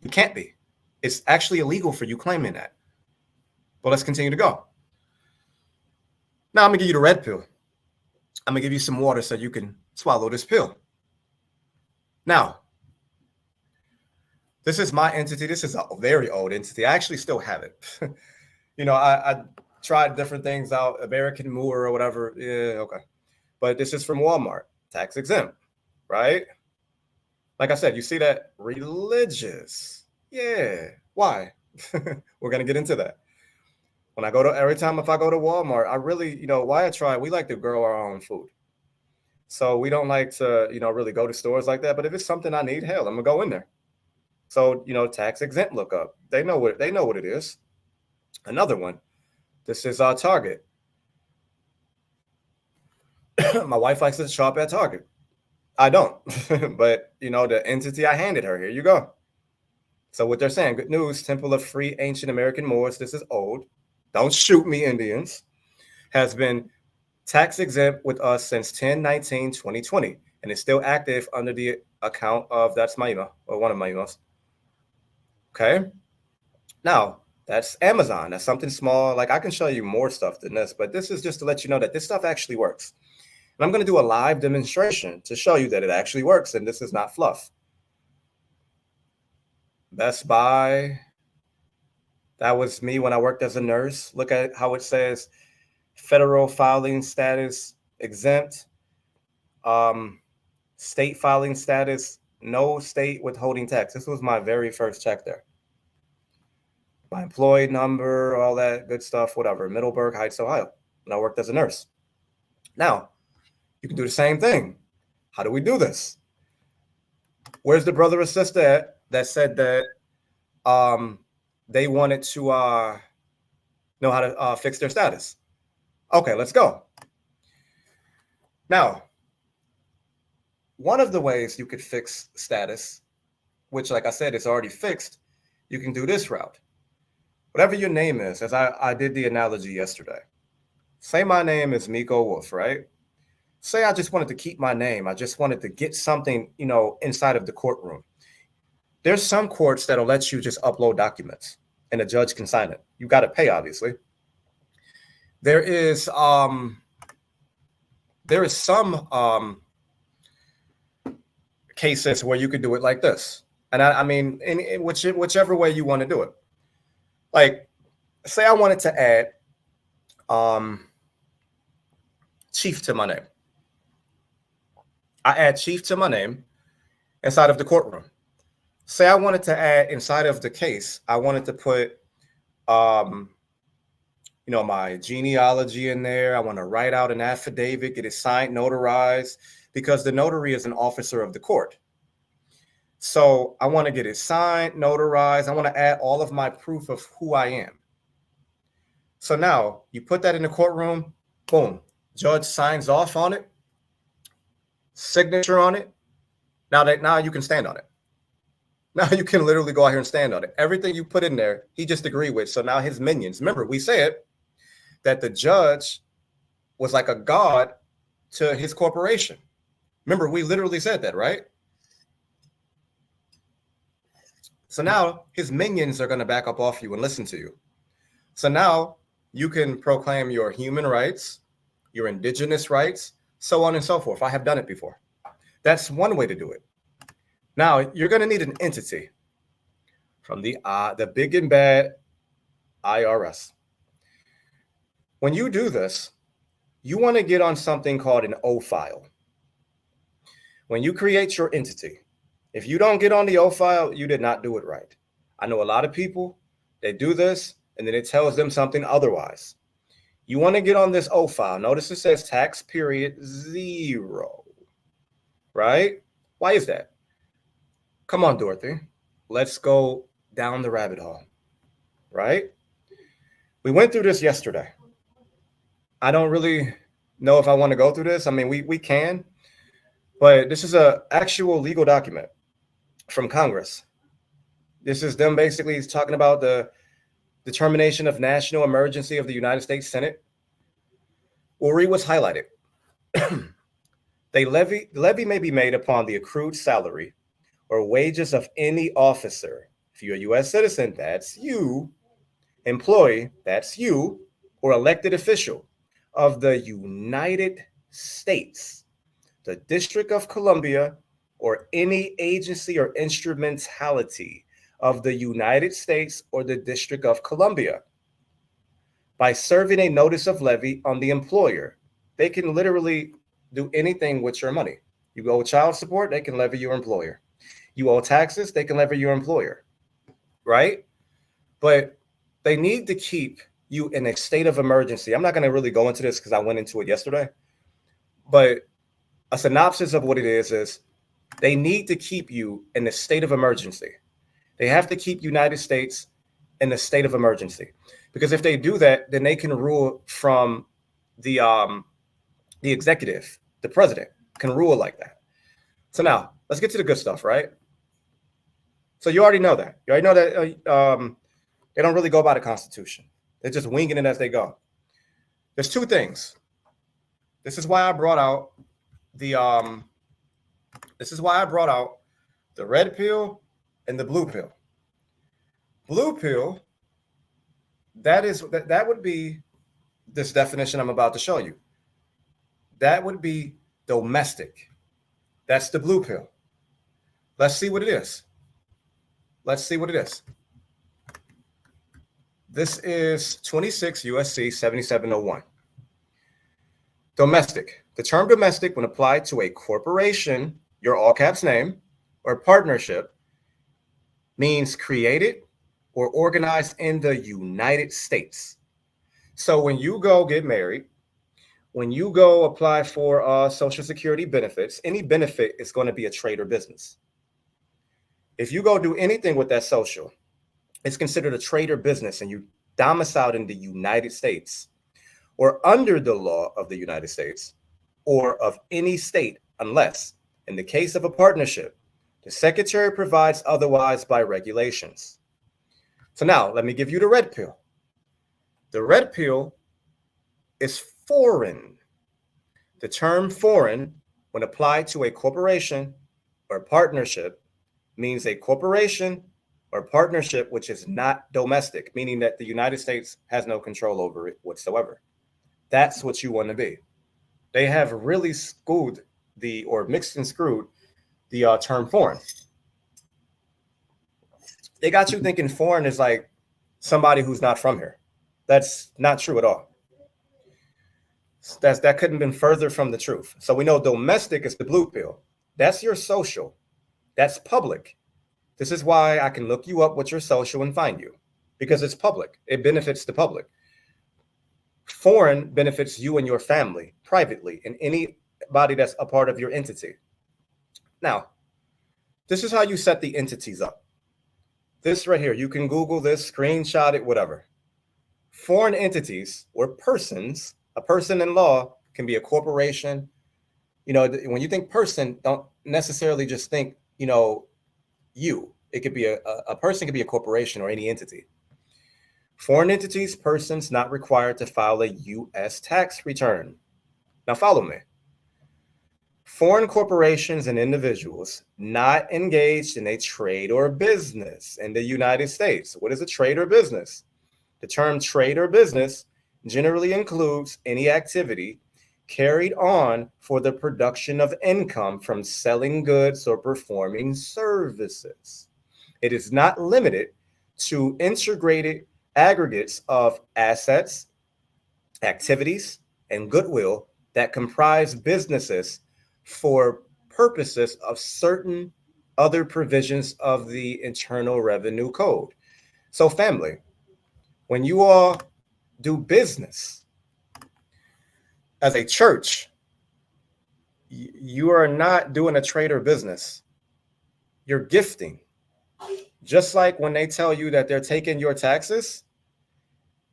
You can't be. It's actually illegal for you claiming that. But let's continue to go. Now I'm going to give you the red pill. I'm going to give you some water so you can swallow this pill. Now, this is my entity. This is a very old entity. I actually still have it. I tried different things out, American Moor or whatever. Yeah, okay. But this is from Walmart, tax exempt, right? Like I said, you see that religious. Yeah. Why? We're going to get into that. Every time if I go to Walmart, I really, why I try, we like to grow our own food. So we don't like to, really go to stores like that. But if it's something I need, hell, I'm going to go in there. So, tax exempt lookup. They know what it is. Another one. This is our Target. My wife likes to shop at Target. I don't. But, the entity I handed her, here you go. So what they're saying, good news, Temple of Free Ancient American Moors, this is old. Don't shoot me, Indians. Has been tax exempt with us since 10/19/2020 and is still active under the account of, that's my email, or one of my emails. Okay. Now, that's Amazon. That's something small. Like I can show you more stuff than this, but this is just to let you know that this stuff actually works. And I'm going to do a live demonstration to show you that it actually works and this is not fluff. Best Buy. That was me when I worked as a nurse. Look at how it says federal filing status exempt, state filing status, no state withholding tax. This was my very first check there. My employee number, all that good stuff, whatever. Middleburg Heights, Ohio. And I worked as a nurse. Now, you can do the same thing. How do we do this? Where's the brother or sister at that said that they wanted to know how to fix their status? Okay, let's go. Now, one of the ways you could fix status, which, like I said, is already fixed, you can do this route. Whatever your name is, as I did the analogy yesterday. Say my name is Miko Wolf, right? Say I just wanted to keep my name. I just wanted to get something, inside of the courtroom. There's some courts that'll let you just upload documents and a judge can sign it. You got to pay, obviously. There is some cases where you could do it like this. And I mean, in whichever way you want to do it. Like, say I wanted to add Chief to my name. I add Chief to my name inside of the courtroom. Say I wanted to add inside of the case, I wanted to put, my genealogy in there. I want to write out an affidavit, get it signed, notarized, because the notary is an officer of the court. So I want to get it signed, notarized. I want to add all of my proof of who I am. So now you put that in the courtroom, boom, judge signs off on it, signature on it. Now you can stand on it. Now you can literally go out here and stand on it. Everything you put in there, he just agreed with. So now his minions, remember we said that the judge was like a god to his corporation. Remember, we literally said that, right? So now his minions are going to back up off you and listen to you. So now you can proclaim your human rights, your indigenous rights, so on and so forth. I have done it before. That's one way to do it. Now you're going to need an entity from the big and bad IRS. When you do this, you want to get on something called an O file. When you create your entity, if you don't get on the O file, you did not do it right. I know a lot of people, they do this and then it tells them something otherwise. You want to get on this O file. Notice it says tax period 0, right? Why is that? Come on, Dorothy. Let's go down the rabbit hole, right? We went through this yesterday. I don't really know if I want to go through this. I mean, we can, but this is an actual legal document from Congress. This is them basically talking about the determination of national emergency of the United States Senate. We'll read what's highlighted. The levy may be made upon the accrued salary or wages of any officer. If you're a U.S. citizen, that's you. Employee, that's you, or elected official of the United States, the District of Columbia, or any agency or instrumentality of the United States or the District of Columbia by serving a notice of levy on the employer. They can literally do anything with your money. You owe child support, they can levy your employer. You owe taxes, they can levy your employer, right? But they need to keep you in a state of emergency. I'm not going to really go into this because I went into it yesterday, but a synopsis of what it is they need to keep you in a state of emergency. They have to keep United States in a state of emergency, because if they do that, then they can rule from the executive. The president can rule like that. So now let's get to the good stuff, right? So you already know that. You already know that they don't really go by the Constitution. They're just winging it as they go. There's two things. This is why I brought out the red pill and the blue pill. Blue pill, that would be this definition I'm about to show you. That would be domestic. That's the blue pill. Let's see what it is. This is 26 USC 7701. Domestic. The term domestic, when applied to a corporation, your all caps name, or partnership, means created or organized in the United States. So when you go get married, when you go apply for Social Security benefits, any benefit is going to be a trade or business. If you go do anything with that social, it's considered a trade or business, and you domiciled in the United States or under the law of the United States or of any state, unless, in the case of a partnership, the secretary provides otherwise by regulations. So now let me give you the red pill. The red pill is foreign. The term foreign, when applied to a corporation or partnership, means a corporation or partnership which is not domestic, meaning that the United States has no control over it whatsoever. That's what you want to be. They have really mixed and screwed the term foreign. They got you thinking foreign is like somebody who's not from here. That's not true at all. That couldn't have been further from the truth. So we know domestic is the blue pill. That's your social. That's public. This is why I can look you up with your social and find you, because it's public. It benefits the public. Foreign benefits you and your family privately, and anybody that's a part of your entity. Now, this is how you set the entities up. This right here, you can Google this, screenshot it, whatever. Foreign entities or persons, a person in law can be a corporation. You know, when you think person, don't necessarily just think, you. It could be a person, could be a corporation or any entity. Foreign entities, persons not required to file a U.S. tax return. Now, follow me. Foreign corporations and individuals not engaged in a trade or business in the United States. What is a trade or business? The term trade or business generally includes any activity carried on for the production of income from selling goods or performing services. It is not limited to integrated aggregates of assets, activities, and goodwill that comprise businesses for purposes of certain other provisions of the Internal Revenue Code. So, family, when you all do business as a church, you are not doing a trade or business. You're gifting. Just like when they tell you that they're taking your taxes,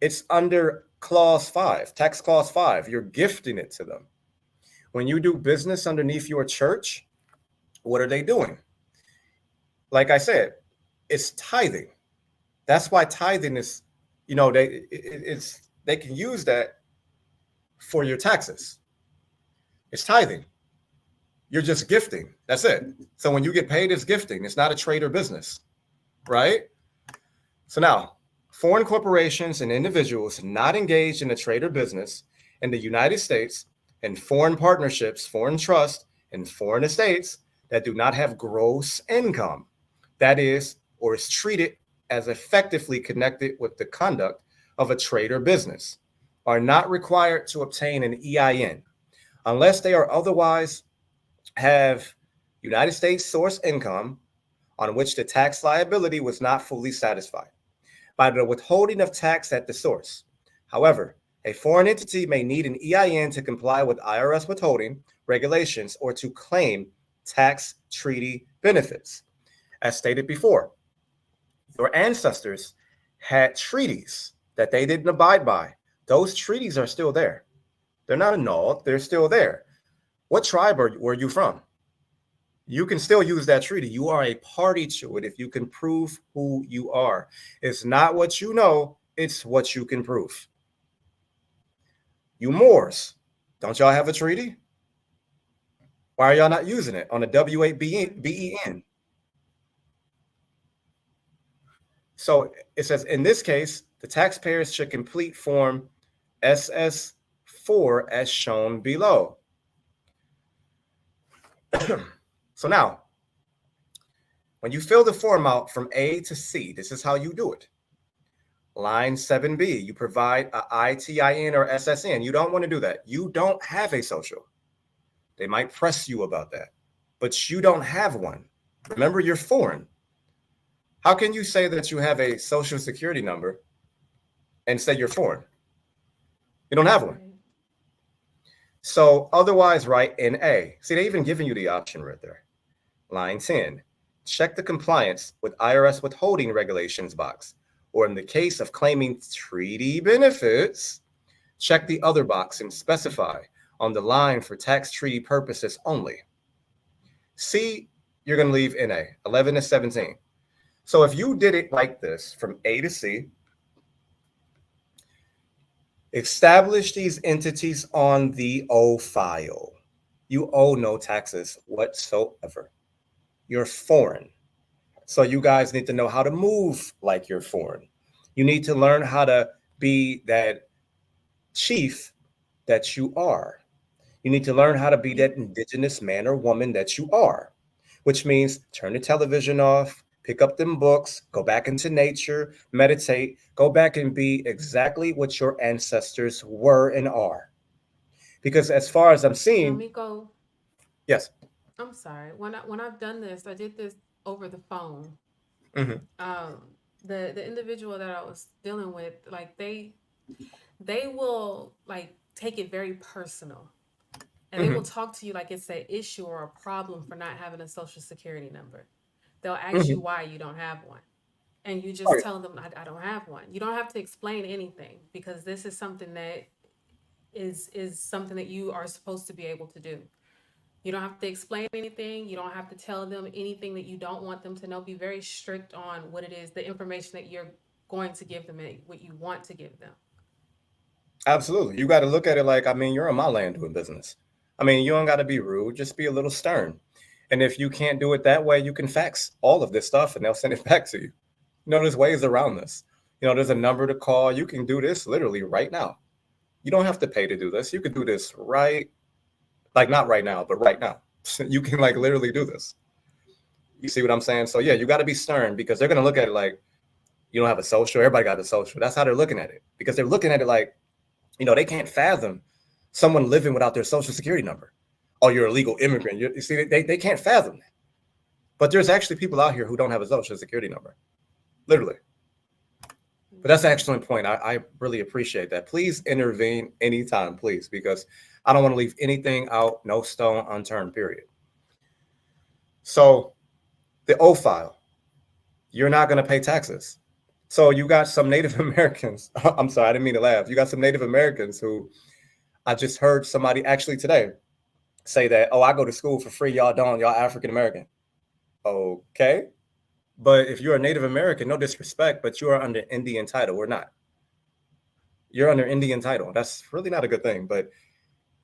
it's under clause 5, tax clause 5. You're gifting it to them. When you do business underneath your church, what are they doing? Like I said, it's tithing. That's why tithing is, they can use that for your taxes. It's tithing. You're just gifting. That's it. So when you get paid, it's gifting. It's not a trade or business, right? So now, foreign corporations and individuals not engaged in a trade or business in the United States and foreign partnerships, foreign trust, and foreign estates that do not have gross income, that is, or is treated as effectively connected with the conduct of a trade or business, are not required to obtain an EIN unless they are otherwise have United States source income on which the tax liability was not fully satisfied by the withholding of tax at the source. However, a foreign entity may need an EIN to comply with IRS withholding regulations or to claim tax treaty benefits. As stated before, your ancestors had treaties that they didn't abide by. Those treaties are still there. They're not annulled, they're still there. What tribe were you from? You can still use that treaty. You are a party to it if you can prove who you are. It's not what you know, it's what you can prove. You Moors, don't y'all have a treaty? Why are y'all not using it on the W8BEN? So it says, in this case, the taxpayers should complete Form SS4 as shown below. So now, when you fill the form out from A to C, this is how you do it. Line 7B, you provide a ITIN or SSN. You don't want to do that. You don't have a social. They might press you about that, but you don't have one. Remember, you're foreign. How can you say that you have a social security number and say you're foreign? You don't have one. So otherwise, write NA. See, they even giving you the option right there. Line 10, check the compliance with IRS withholding regulations box, or in the case of claiming treaty benefits, check the other box and specify on the line for tax treaty purposes only. C, you're going to leave NA, 11 to 17. So if you did it like this from A to C, establish these entities on the O file. You owe no taxes whatsoever. You're foreign. So you guys need to know how to move like you're foreign. You need to learn how to be that chief that you are. You need to learn how to be that indigenous man or woman that you are, which means turn the television off, pick up them books, go back into nature, meditate, go back and be exactly what your ancestors were and are. Because as far as I'm seeing, Miko, yes. I'm sorry. When I've done this, I did this over the phone. Mm-hmm. The individual that I was dealing with, like they will like take it very personal, and they will talk to you like it's an issue or a problem for not having a social security number. They'll ask you why you don't have one, and you just tell them I don't have one. You don't have to explain anything because this is something that is something that you are supposed to be able to do. You don't have to explain anything. You don't have to tell them anything that you don't want them to know. Be very strict on what it is, the information that you're going to give them what you want to give them. Absolutely. You got to look at it like, I mean, you're on my land doing business. I mean, you don't got to be rude, just be a little stern. And if you can't do it that way, you can fax all of this stuff and they'll send it back to you. There's ways around this. There's a number to call. You can do this literally right now. You don't have to pay to do this. You could do this right, like not right now, but right now. You can like literally do this. You see what I'm saying? So yeah, you got to be stern because they're going to look at it like you don't have a social. Everybody got a social. That's how they're looking at it because they're looking at it like, they can't fathom someone living without their social security number. Oh, you're a legal immigrant. You see, they can't fathom that. But there's actually people out here who don't have a social security number, literally. But that's an excellent point. I really appreciate that. Please intervene anytime, please, because I don't want to leave anything out, no stone unturned, period. So the O file, you're not going to pay taxes. So you got some Native Americans. I'm sorry, I didn't mean to laugh. You got some Native Americans who I just heard somebody actually today say that, oh, I go to school for free. Y'all don't. Y'all African American. Okay. But if you're a Native American, no disrespect, but you are under Indian title or not. You're under Indian title. That's really not a good thing, but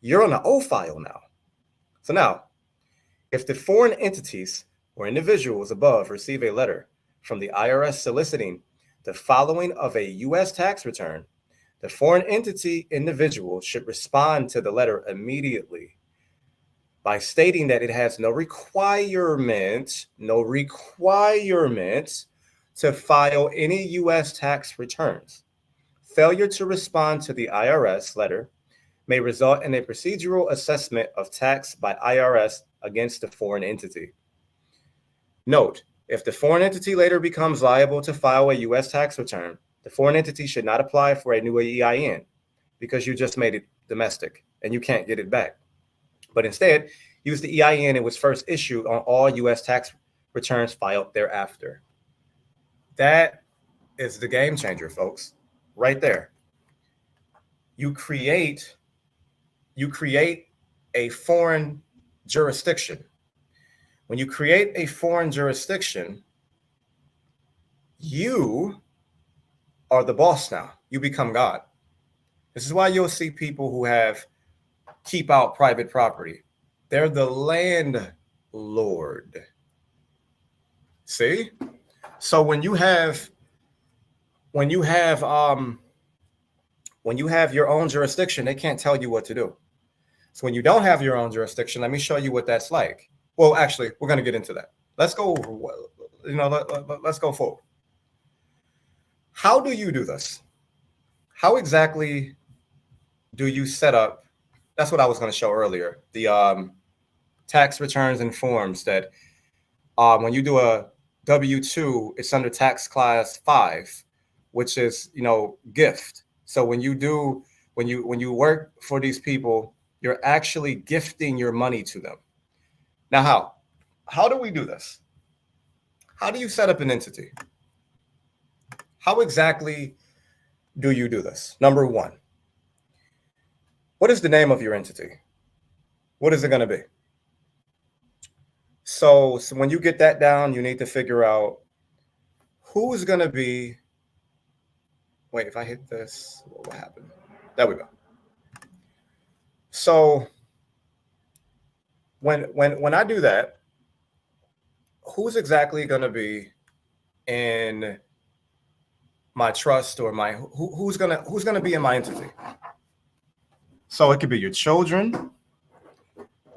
you're on the O file now. So now, if the foreign entities or individuals above receive a letter from the IRS soliciting the following of a U.S. tax return, the foreign entity individual should respond to the letter immediately by stating that it has no requirement to file any U.S. tax returns. Failure to respond to the IRS letter may result in a procedural assessment of tax by IRS against the foreign entity. Note, if the foreign entity later becomes liable to file a U.S. tax return, the foreign entity should not apply for a new EIN because you just made it domestic and you can't get it back. But instead, use the EIN it was first issued on all U.S. tax returns filed thereafter. That is the game changer, folks, right there. You create a foreign jurisdiction. When you create a foreign jurisdiction, you are the boss now. You become God. This is why you'll see people who keep out private property. They're the landlord. See? So when you have your own jurisdiction, they can't tell you what to do. So when you don't have your own jurisdiction, let me show you what that's like. Well, actually, we're going to get into that. Let's go, let's go forward. How do you do this? How exactly do you set up? That's what I was going to show earlier. The tax returns and forms that when you do a W-2, it's under tax class 5, which is, gift. So when you work for these people, you're actually gifting your money to them. Now, how do we do this? How do you set up an entity? How exactly do you do this? Number one, what is the name of your entity? What is it going to be? So when you get that down, you need to figure out who's going to be. Wait, if I hit this, what will happen? There we go. So when I do that, who's exactly going to be in my trust or my who's gonna be in my entity? So it could be your children,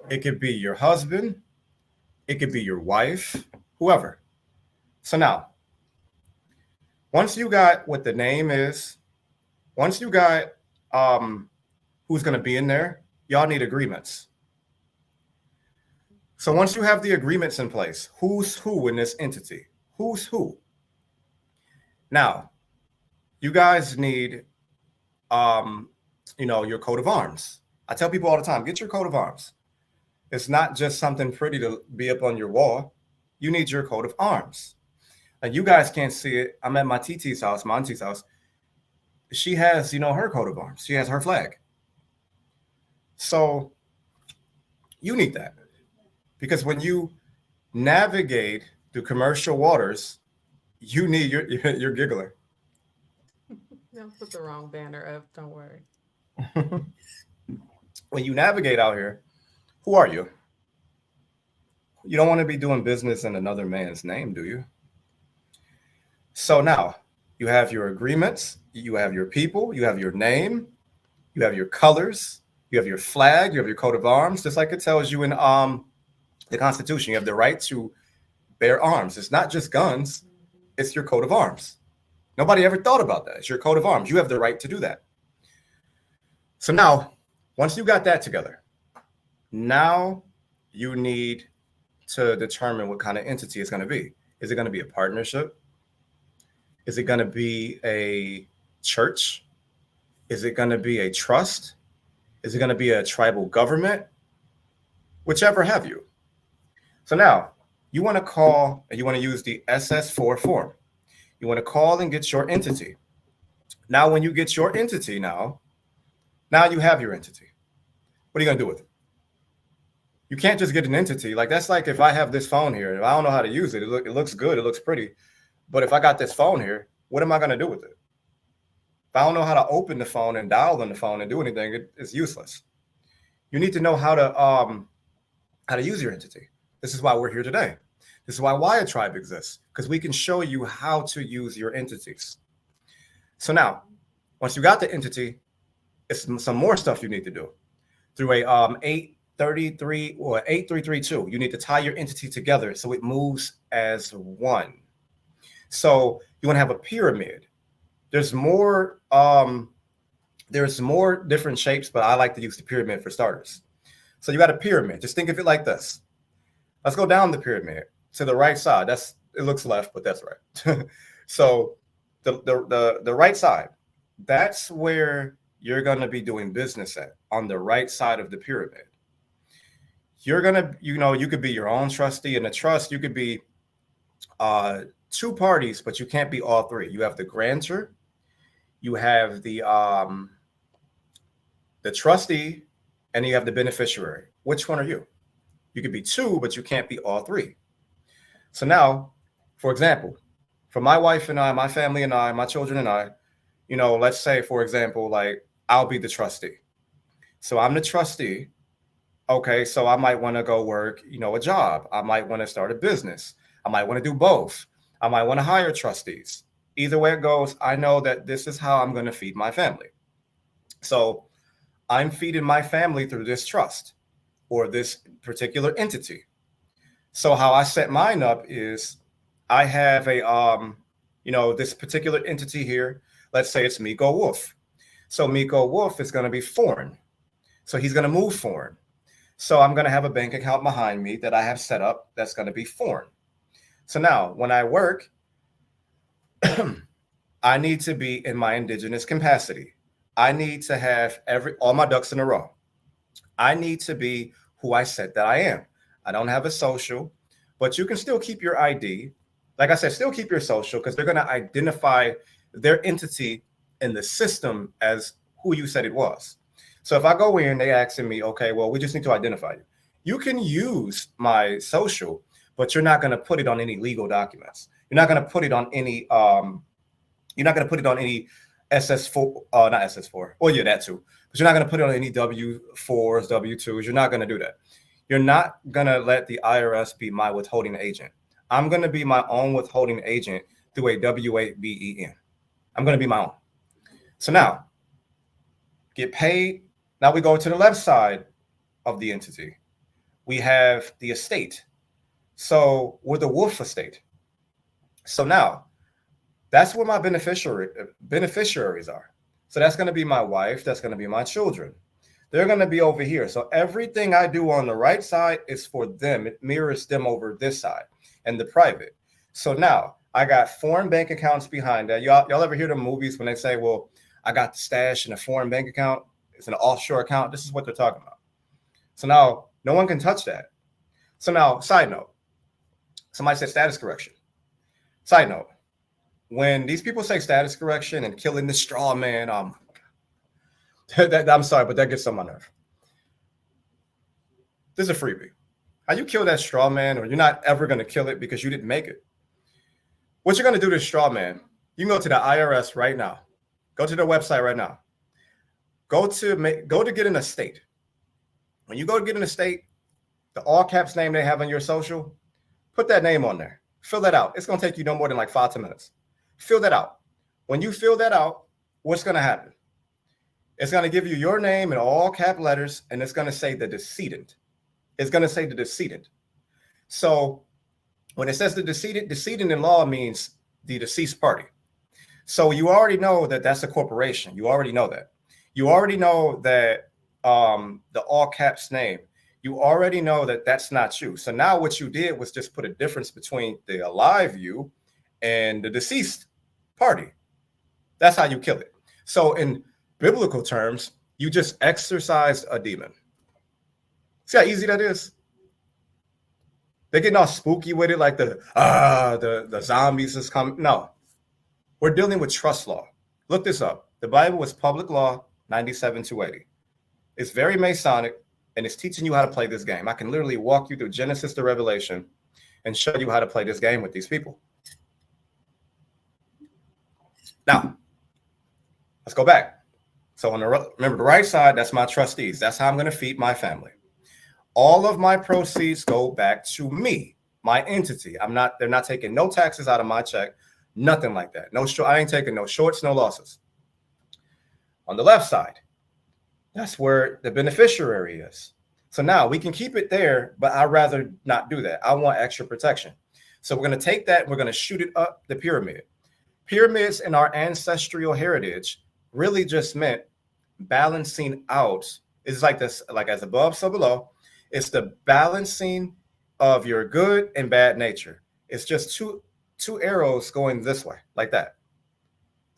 it could be your husband, it could be your wife, whoever. So now, once you got what the name is, once you got who's gonna be in there, y'all need agreements. So once you have the agreements in place, who's who in this entity? Who's who? Now, you guys need, your coat of arms. I tell people all the time, get your coat of arms. It's not just something pretty to be up on your wall. You need your coat of arms. And you guys can't see it. I'm at my TT's house, my auntie's house. She has, her coat of arms. She has her flag. So you need that. Because when you navigate through commercial waters, you need your giggler. No, put the wrong banner up. Don't worry. When you navigate out here, who are you? You don't want to be doing business in another man's name, do you? So now you have your agreements, you have your people, you have your name, you have your colors, you have your flag, you have your coat of arms, just like it tells you in the Constitution. You have the right to bear arms. It's not just guns, it's your coat of arms. Nobody ever thought about that. It's your coat of arms. You have the right to do that. So now, once you got that together, now you need to determine what kind of entity it's going to be. Is it going to be a partnership? Is it going to be a church? Is it going to be a trust? Is it going to be a tribal government? Whichever have you. So now you want to call and you want to use the SS4 form. You want to call and get your entity. Now, when you get your entity, now you have your entity. What are you going to do with it? You can't just get an entity. Like, that's like if I have this phone here, if I don't know how to use it, it looks good, it looks pretty. But if I got this phone here, what am I going to do with it? If I don't know how to open the phone and dial on the phone and do anything, it's useless. You need to know how to use your entity. This is why we're here today. This is why Wire Tribe exists, because we can show you how to use your entities. So now, once you got the entity, it's some more stuff you need to do. Through a 833 or 8332, you need to tie your entity together so it moves as one. So you want to have a pyramid. There's more different shapes, but I like to use the pyramid for starters. So you got a pyramid. Just think of it like this. Let's go down the pyramid to the right side. It looks left, but that's right. So the right side, that's where you're going to be doing business at, on the right side of the pyramid. You're going to, you could be your own trustee. In a trust, you could be two parties, but you can't be all three. You have the grantor, you have the trustee, and you have the beneficiary. Which one are you? You could be two, but you can't be all three. So now, for example, for my wife and I, my family and I, my children and I, let's say, for example, like, I'll be the trustee. So I'm the trustee. Okay, so I might want to go work, a job. I might want to start a business. I might want to do both. I might want to hire trustees. Either way it goes, I know that this is how I'm going to feed my family. So I'm feeding my family through this trust or this particular entity. So how I set mine up is I have this particular entity here. Let's say it's Miko Wolf. So Miko Wolf is going to be foreign. So he's going to move foreign. So I'm going to have a bank account behind me that I have set up that's going to be foreign. So now when I work, I need to be in my indigenous capacity. I need to have all my ducks in a row. I need to be who I said that I am. I don't have a social, but you can still keep your ID. Like I said, still keep your social, because they're going to identify their entity in the system as who you said it was. So if I go in, they asking me, okay, well, we just need to identify you. You can use my social, but you're not going to put it on any legal documents. You're not going to put it on any SS4, not SS4. Well, yeah, that too. But you're not going to put it on any W4s, W2s. You're not going to do that. You're not going to let the IRS be my withholding agent. I'm going to be my own withholding agent through a W8BEN. I'm going to be my own. So now, get paid. Now we go to the left side of the entity. We have the estate. So we're the Wolf estate. So now, that's where my beneficiaries are. So that's going to be my wife. That's going to be my children. They're going to be over here. So everything I do on the right side is for them. It mirrors them over this side and the private. So now I got foreign bank accounts behind that. Y'all ever hear the movies when they say, well, I got the stash in a foreign bank account? It's an offshore account. This is what they're talking about. So now no one can touch that. So now, side note, somebody said status correction. Side note, when these people say status correction and killing the straw man, I'm sorry, but that gets on my nerve. This is a freebie. How you kill that straw man, or you're not ever going to kill it because you didn't make it. What you're going to do to straw man, you can go to the IRS right now. Go to their website right now. Go to get an estate. When you go to get an estate, the all caps name they have on your social, put that name on there. Fill that out. It's gonna take you no more than like 5 to 10 minutes. Fill that out. When you fill that out, what's gonna happen? It's gonna give you your name in all cap letters, and it's gonna say the decedent. It's gonna say the decedent. So when it says the decedent in law means the deceased party. So you already know that that's a corporation. You already know that. You already know that the all caps name. You already know that that's not you. So now what you did was just put a difference between the alive you and the deceased party. That's how you kill it. So in biblical terms, you just exorcised a demon. See how easy that is? They're getting all spooky with it, like the zombies is coming. No, we're dealing with trust law. Look this up. The Bible was public law 97-80. It's very Masonic, and it's teaching you how to play this game. I can literally walk you through Genesis to Revelation and show you how to play this game with these people. Now, let's go back. So remember the right side, that's my trustees. That's how I'm going to feed my family. All of my proceeds go back to me, my entity. They're not taking no taxes out of my check, nothing like that. I ain't taking no shorts, no losses. On the left side, that's where the beneficiary is. So now we can keep it there, but I'd rather not do that. I want extra protection. So we're going to take that and we're going to shoot it up the pyramid. Pyramids in our ancestral heritage really just meant balancing out. It's like this, like as above, so below. It's the balancing of your good and bad nature. It's just two arrows going this way, like that.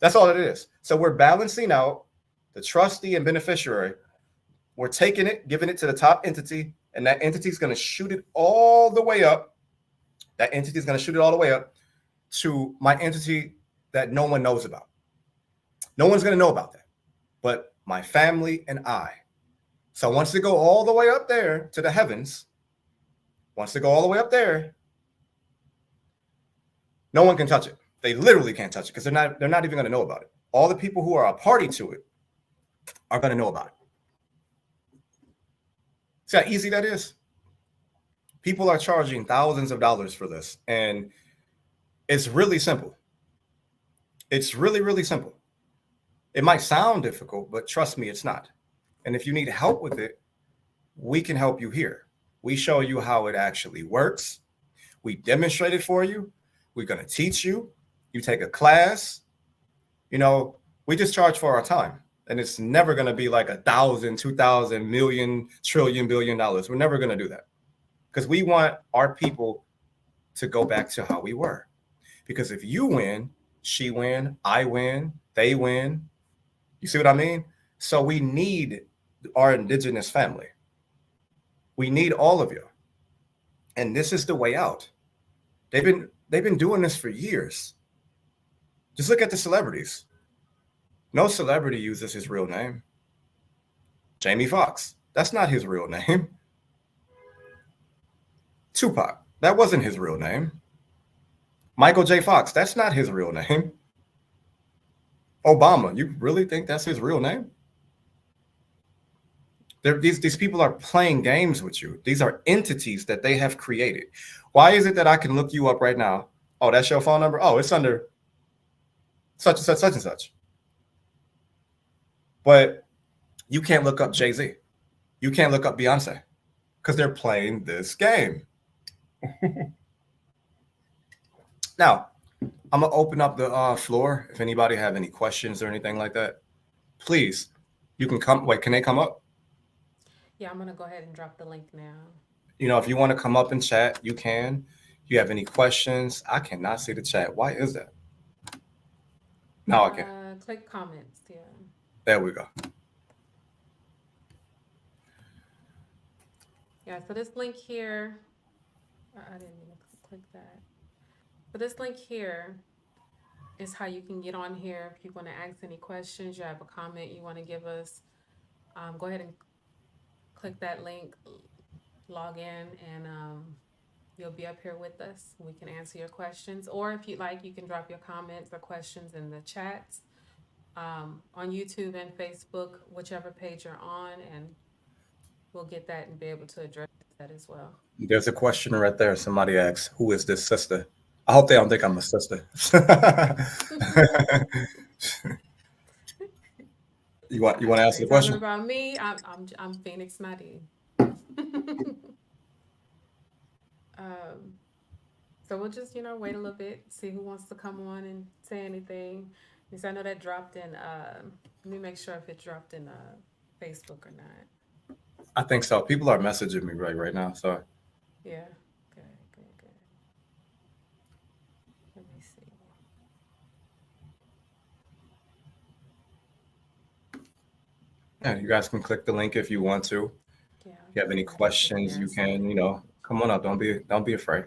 That's all it is. So we're balancing out the trustee and beneficiary. We're taking it, giving it to the top entity, and that entity is going to shoot it all the way up. That entity is going to shoot it all the way up to my entity that no one knows about. No one's going to know about that, but my family and I. So once they go all the way up there to the heavens, once they go all the way up there, no one can touch it. They literally can't touch it because they're not even going to know about it. All the people who are a party to it are going to know about it. See how easy that is? People are charging thousands of dollars for this, and it's really simple. It's really, really simple. It might sound difficult, but trust me, it's not. And if you need help with it, we can help you here. We show you how it actually works. We demonstrate it for you. We're going to teach you. You take a class. We just charge for our time. And it's never going to be like 1,000, 2,000, million, trillion, $billion. We're never going to do that because we want our people to go back to how we were. Because if you win, she win, I win, they win. You see what I mean? So we need our indigenous family. We need all of you. And this is the way out. They've been doing this for years. Just look at the celebrities. No celebrity uses his real name. Jamie Foxx, that's not his real name. Tupac, that wasn't his real name. Michael J. Fox, that's not his real name. Obama, you really think that's his real name? These people are playing games with you. These are entities that they have created. Why is it that I can look you up right now? Oh, that's your phone number? Oh, it's under such and such, such and such. But you can't look up Jay-Z. You can't look up Beyonce because they're playing this game. Now, I'm going to open up the floor. If anybody have any questions or anything like that, please, you can come. Wait, can they come up? Yeah, I'm going to go ahead and drop the link now. If you want to come up and chat, you can. If you have any questions, I cannot see the chat. Why is that? Now I can. Click comments, yeah. There we go. Yeah, so this link here, I didn't even click that. So this link here is how you can get on here. If you want to ask any questions, you have a comment you want to give us, go ahead and click that link, log in, and you'll be up here with us. We can answer your questions. Or if you'd like, you can drop your comments or questions in the chats. on YouTube and Facebook, whichever page you're on, and we'll get that and be able to address that as well. There's a question right there. Somebody asks, "Who is this sister?" I hope they don't think I'm a sister. You want to Are answer you the talking question? about me? I'm Phoenix Maddie. um, so we'll just wait a little bit, see who wants to come on and say anything. Because I know that dropped in. Let me make sure if it dropped in Facebook or not. I think so. People are messaging me right now. So Yeah. Good. Good. Good. Let me see. yeah, you guys can click the link if you want to. Yeah. If I'll you have just any go ahead and put it questions, there you so they can, can. come on up. Don't be afraid.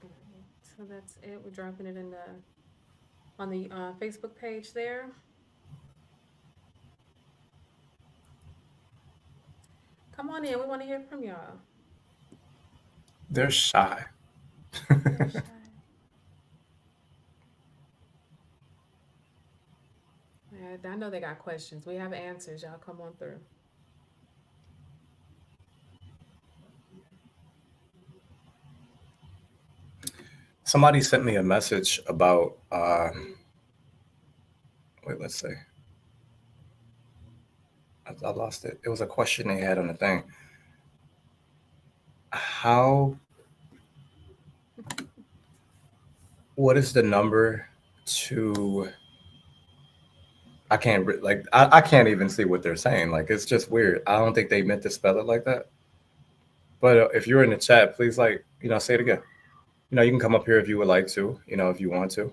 All right. So that's it. We're dropping it in the on the Facebook page there. Come on in. We want to hear from y'all. They're shy. They're shy. Yeah, I know they got questions. We have answers. Y'all come on through. Somebody sent me a message about wait, let's see. I lost it. It was a question they had on the thing. How what is the number to I can't even see what they're saying. Like it's just weird. I don't think they meant to spell it like that. But if you're in the chat, please say it again. You can come up here if you would like to, if you want to.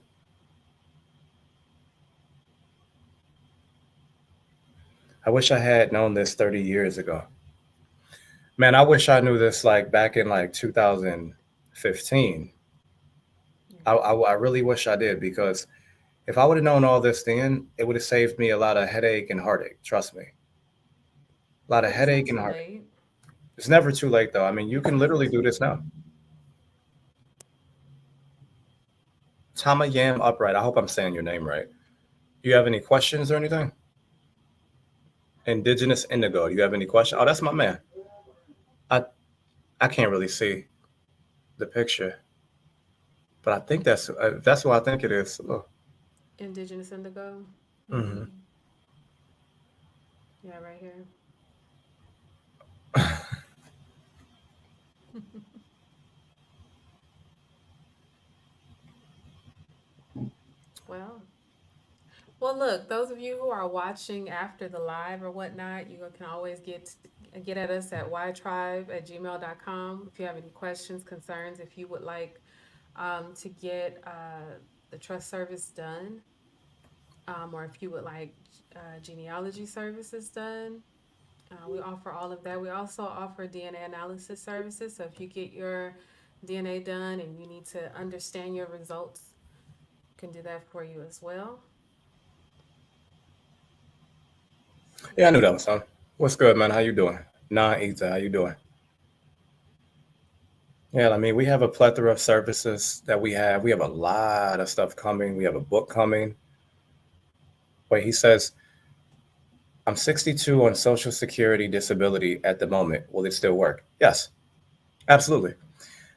I wish I had known this 30 years ago. Man, I wish I knew this like back in like 2015. Yeah. I really wish I did because if I would have known all this then, it would have saved me a lot of headache and heartache. Trust me. A lot of Well, it's not headache and too heartache. late. It's never too late though. I mean, you It's can never literally too do this late. now. Tama Yam Upright. I hope I'm saying your name right. Do you have any questions or anything? Indigenous Indigo. Do you have any questions? Oh, that's my man. I I can't really see the picture, but I think that's what I think it is. Look. Indigenous indigo. Hmm. Yeah, right here. well, well, look, those of you who are watching after the live or whatnot, you can always get at us at ytribe@gmail.com if you have any questions, concerns, if you would like to get the trust service done, or if you would like genealogy services done. We offer all of that. We also offer DNA analysis services. So if you get your DNA done and you need to understand your results, we can do that for you as well. Let's Yeah, I knew see. that was on. What's good, man? How you doing? Nah, Ether, how you doing? Yeah, I mean, we have a plethora of services that we have. We have a lot of stuff coming. We have a book coming. Wait, he says, I'm 62 on Social Security disability at the moment. Will it still work? Yes, absolutely.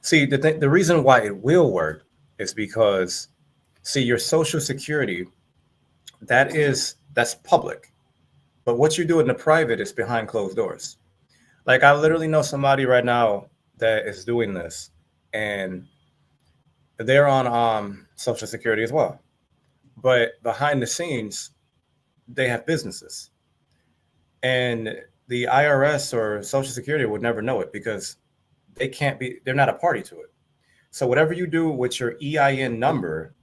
See, the reason why it will work is because, see, your Social Security, that's public. But what you do in the private is behind closed doors. Like I literally know somebody right now that is doing this, and they're on Social Security as well. But behind the scenes, they have businesses, and the IRS or Social Security would never know it because they're not a party to it. So whatever you do with your EIN number,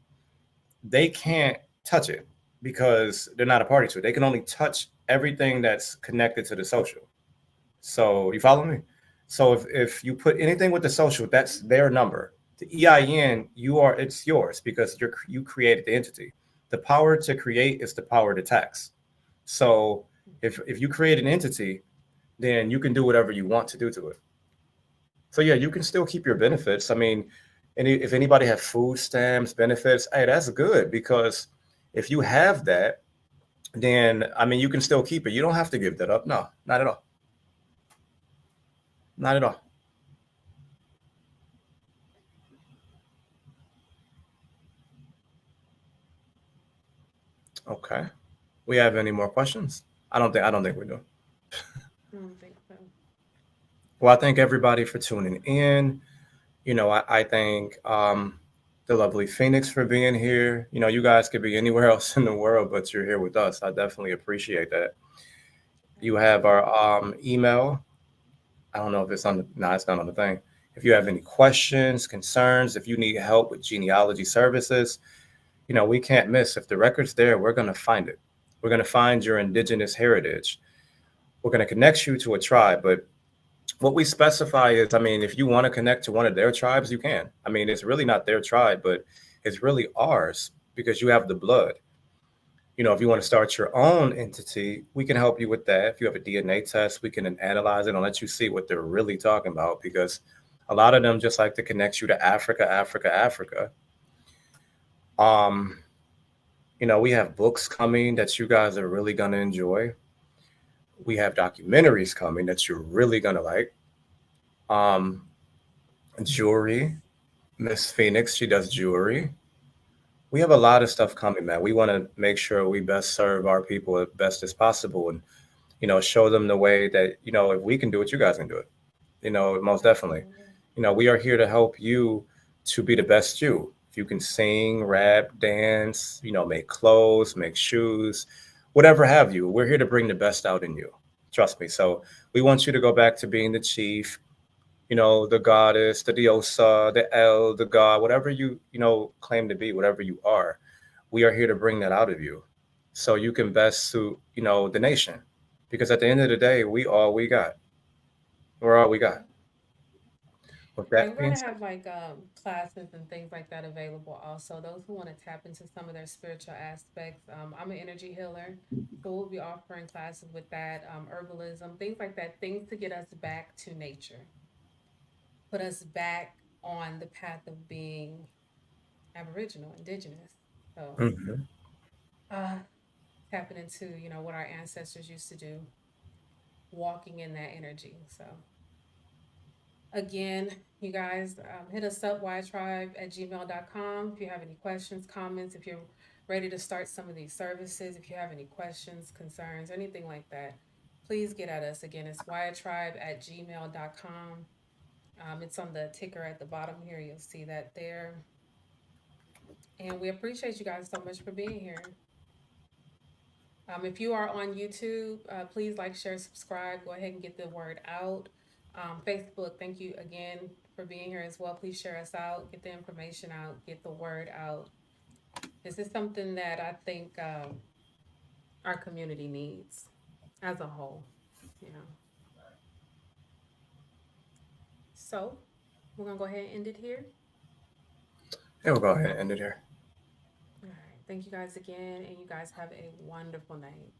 they can't touch it because they're not a party to it. They can only touch everything that's connected to the social. So you follow me? So if you put anything with the social, that's their number. The EIN, it's yours because you created the entity. The power to create is the power to tax. So if you create an entity, then you can do whatever you want to do to it. So yeah, you can still keep your benefits. I mean, if anybody have food stamps, benefits, hey, that's good because if you have that, then I mean, you can still keep it. You don't have to give that up. No, not at all. Not at all. Okay. We have any more questions? I don't think we do. I don't think so. Well, I thank everybody for tuning in. I thank the lovely Phoenix for being here. You guys could be anywhere else in the world, but you're here with us. I definitely appreciate that. You have our email. I don't know if it's on the, no, it's not on the thing. If you have any questions, concerns, if you need help with genealogy services, we can't miss. If the record's there, we're going to find it. We're going to find your indigenous heritage. We're going to connect you to a tribe, but what we specify is, I mean, if you want to connect to one of their tribes, you can. I mean, it's really not their tribe, but it's really ours because you have the blood. If you want to start your own entity, we can help you with that. If you have a DNA test, we can analyze it and let you see what they're really talking about because a lot of them just like to connect you to Africa, Africa, Africa. Um, we have books coming that you guys are really going to enjoy. We have documentaries coming that you're really going to like. Um, Jewelry, Miss Phoenix, she does jewelry. We have a lot of stuff coming, man. We want to make sure we best serve our people as best as possible and, show them the way that, if we can do it, you guys can do it. Most definitely. Absolutely. We are here to help you to be the best you. If you can sing, rap, dance, make clothes, make shoes, whatever have you, we're here to bring the best out in you. Trust me. So we want you to go back to being the chief, the goddess, the diosa, the el, the god, whatever you claim to be, whatever you are, we are here to bring that out of you so you can best suit, the nation. Because at the end of the day, we got. We're all we got. With And that we're being gonna said, have like classes and things like that available also. Those who want to tap into some of their spiritual aspects. I'm an energy healer, so we'll be offering classes with that, herbalism, things like that, things to get us back to nature, put us back on the path of being Aboriginal, Indigenous. So mhm. uh, tapping into what our ancestors used to do, walking in that energy. So again, you guys, hit us up, ytribe@gmail.com. If you have any questions, comments, if you're ready to start some of these services, if you have any questions, concerns, anything like that, please get at us. Again, it's ytribe@gmail.com. It's on the ticker at the bottom here. You'll see that there. And we appreciate you guys so much for being here. If you are on YouTube, please like, share, subscribe. Go ahead and get the word out. Facebook, thank you again for being here as well. Please share us out, get the information out, get the word out. This is something that I think our community needs as a whole. You know, so we're gonna go ahead and end it here. Yeah, we'll go ahead and end it here. All right. Thank you guys again, and you guys have a wonderful night.